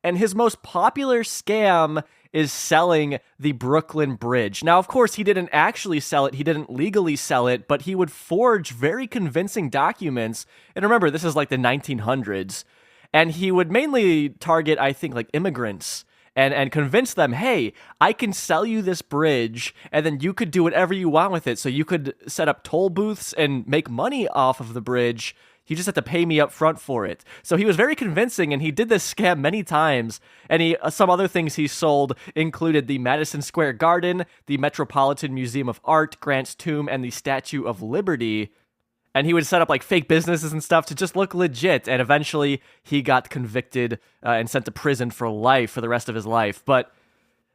and his most popular scam is selling the Brooklyn Bridge. Now, of course, he didn't actually sell it. He didn't legally sell it, but he would forge very convincing documents. And remember, this is like the 1900s. And he would mainly target, I think, like immigrants and convince them, hey, I can sell you this bridge, and then you could do whatever you want with it. So you could set up toll booths and make money off of the bridge. You just have to pay me up front for it. So he was very convincing, and he did this scam many times. And some other things he sold included the Madison Square Garden, the Metropolitan Museum of Art, Grant's Tomb, and the Statue of Liberty. And he would set up like fake businesses and stuff to just look legit. And eventually he got convicted and sent to prison for life for the rest of his life. But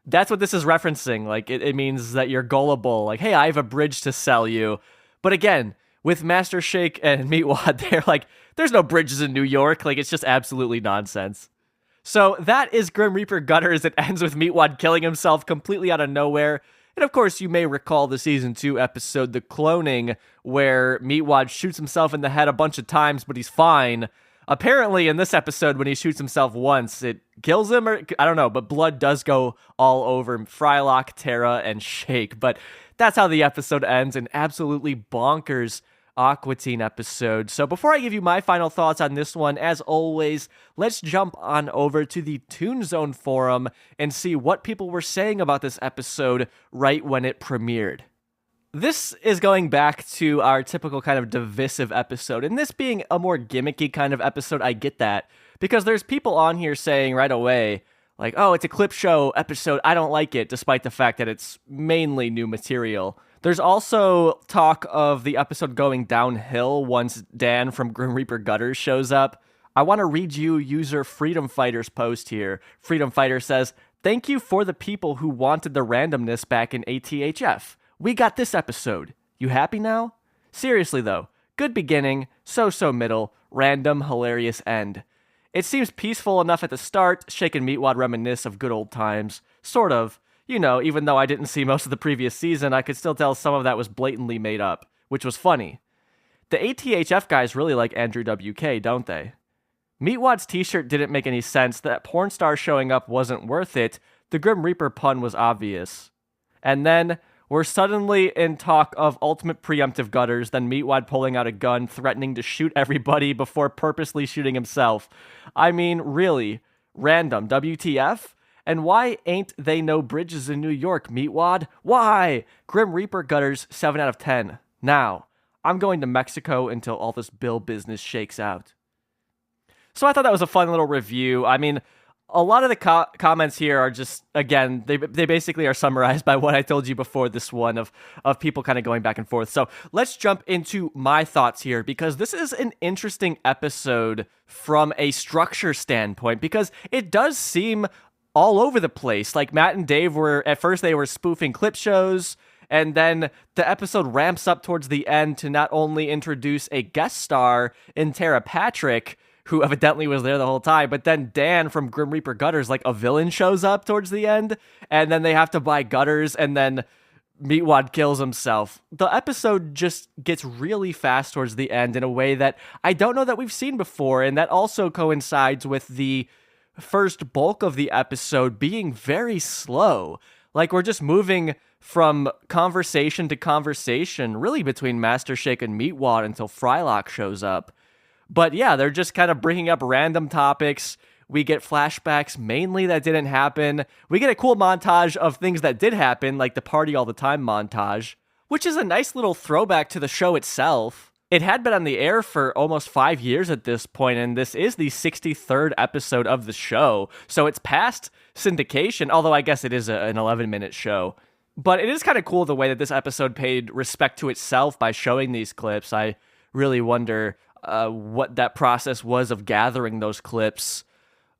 that's what this is referencing. Like it means that you're gullible. Like, hey, I have a bridge to sell you. But again, with Master Shake and Meatwad, they're like, there's no bridges in New York. Like, it's just absolutely nonsense. So that is Grim Reaper Gutters. It ends with Meatwad killing himself completely out of nowhere. And of course, you may recall the Season 2 episode, The Cloning, where Meatwad shoots himself in the head a bunch of times, but he's fine. Apparently, in this episode, when he shoots himself once, it kills him, or I don't know, but blood does go all over Frylock, Tera, and Shake. But that's how the episode ends, an absolutely bonkers Aqua Teen episode. So before I give you my final thoughts on this one, as always, let's jump on over to the Toon Zone forum and see what people were saying about this episode right when it premiered. This is going back to our typical kind of divisive episode, and this being a more gimmicky kind of episode, I get that, because there's people on here saying right away, like, oh, it's a clip show episode, I don't like it, despite the fact that it's mainly new material. There's also talk of the episode going downhill once Dan from Grim Reaper Gutters shows up. I want to read you user Freedom Fighter's post here. Freedom Fighter says, thank you for the people who wanted the randomness back in ATHF. We got this episode. You happy now? Seriously though, good beginning, so-so middle, random, hilarious end. It seems peaceful enough at the start, Shake and Meatwad reminisce of good old times. Sort of. You know, even though I didn't see most of the previous season, I could still tell some of that was blatantly made up, which was funny. The ATHF guys really like Andrew WK, don't they? Meatwad's t-shirt didn't make any sense. That porn star showing up wasn't worth it. The Grim Reaper pun was obvious. And then we're suddenly in talk of ultimate preemptive gutters, then Meatwad pulling out a gun, threatening to shoot everybody before purposely shooting himself. I mean, really? Random. WTF? And why ain't they no bridges in New York, Meatwad? Why? Grim Reaper Gutters, 7 out of 10. Now, I'm going to Mexico until all this bill business shakes out. So I thought that was a fun little review. I mean, a lot of the comments here are just, again, they basically are summarized by what I told you before this one of people kind of going back and forth. So let's jump into my thoughts here, because this is an interesting episode from a structure standpoint, because it does seem all over the place. Like Matt and Dave were, at first they were spoofing clip shows, and then the episode ramps up towards the end to not only introduce a guest star in Tera Patrick, who evidently was there the whole time, but then Dan from Grim Reaper Gutters, like a villain, shows up towards the end, and then they have to buy Gutters, and then Meatwad kills himself. The episode just gets really fast towards the end in a way that I don't know that we've seen before, and that also coincides with the first bulk of the episode being very slow. Like, we're just moving from conversation to conversation, really between Master Shake and Meatwad until Frylock shows up. But yeah, they're just kind of bringing up random topics. We get flashbacks mainly that didn't happen. We get a cool montage of things that did happen, like the Party All the Time montage, which is a nice little throwback to the show itself. It had been on the air for almost 5 years at this point, and this is the 63rd episode of the show, so it's past syndication, although I guess it is an 11-minute show. But it is kind of cool the way that this episode paid respect to itself by showing these clips. I really wonder what that process was of gathering those clips.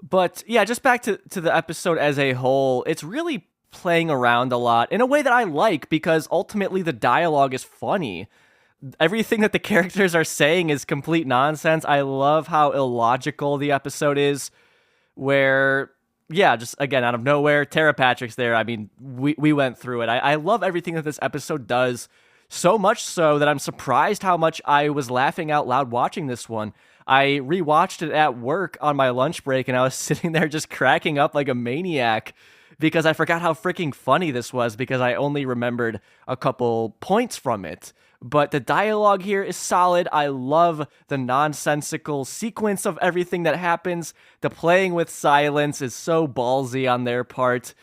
But yeah, just back to the episode as a whole, it's really playing around a lot in a way that I like, because ultimately the dialogue is funny. Everything that the characters are saying is complete nonsense. I love how illogical the episode is, where, yeah, just again, out of nowhere, Tera Patrick's there. I mean, we went through it. I love everything that this episode does, so much so that I'm surprised how much I was laughing out loud watching this one. I rewatched it at work on my lunch break, and I was sitting there just cracking up like a maniac because I forgot how freaking funny this was because I only remembered a couple points from it. But the dialogue here is solid. I love the nonsensical sequence of everything that happens. The playing with silence is so ballsy on their part.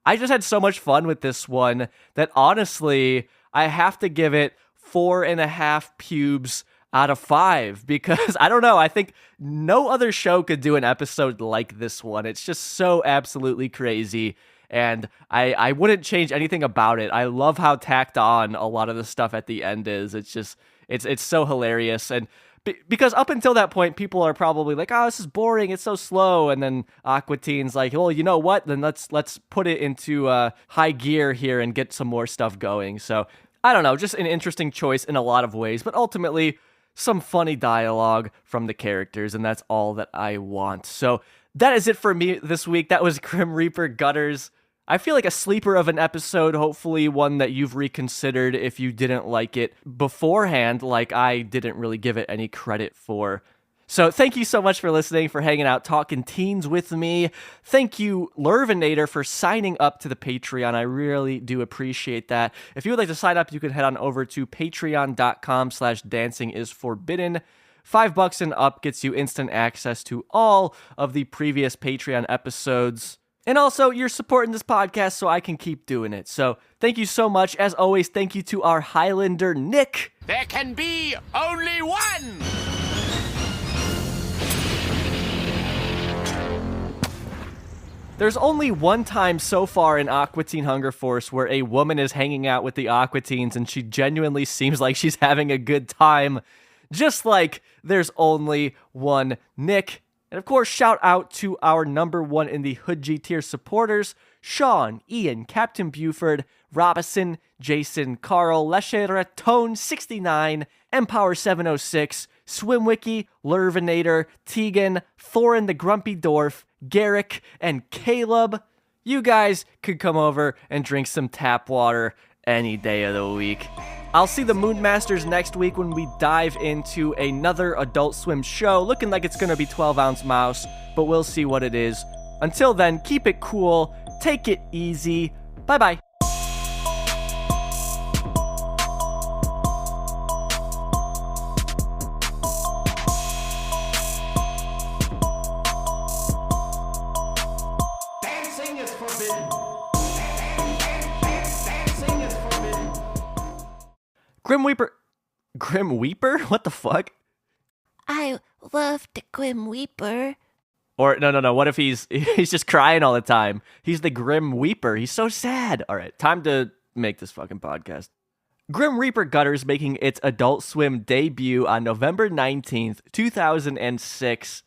I just had so much fun with this one that honestly, I have to give it 4.5 pubes out of 5 because I don't know. I think no other show could do an episode like this one. It's just so absolutely crazy. And I wouldn't change anything about it. I love how tacked on a lot of the stuff at the end is. It's just, it's so hilarious. And because up until that point, people are probably like, oh, this is boring. It's so slow. And then Aqua Teens like, well, you know what? Then let's put it into high gear here and get some more stuff going. So I don't know, just an interesting choice in a lot of ways. But ultimately, some funny dialogue from the characters. And that's all that I want. So that is it for me this week. That was Grim Reaper Gutters. I feel like a sleeper of an episode, hopefully one that you've reconsidered if you didn't like it beforehand, like I didn't really give it any credit for. So thank you so much for listening, for hanging out, talking teens with me. Thank you, Lurvinator, for signing up to the Patreon. I really do appreciate that. If you would like to sign up, you can head on over to patreon.com/dancingisforbidden. $5 and up gets you instant access to all of the previous Patreon episodes. And also, you're supporting this podcast so I can keep doing it. So thank you so much. As always, thank you to our Highlander, Nick. There can be only one! There's only one time so far in Aqua Teen Hunger Force where a woman is hanging out with the Aqua Teens and she genuinely seems like she's having a good time. Just like there's only one Nick. And of course, shout out to our number one in the Hood G tier supporters, Sean, Ian, Captain Buford, Robinson, Jason, Carl, Lesher, Tone 69, Empower 706, Swimwiki, Lurvinator, Tegan, Thorin the Grumpy Dwarf, Garrick, and Caleb. You guys could come over and drink some tap water any day of the week. I'll see the Moonmasters next week when we dive into another Adult Swim show. Looking like it's going to be 12 Ounce Mouse, but we'll see what it is. Until then, keep it cool, take it easy. Bye-bye. Dancing is forbidden. Dancing is forbidden. Grim Weeper? What the fuck? I love the Grim Weeper. Or, no. What if he's just crying all the time? He's the Grim Weeper. He's so sad. All right, time to make this fucking podcast. Grim Reaper Gutters making its Adult Swim debut on November 19th, 2006.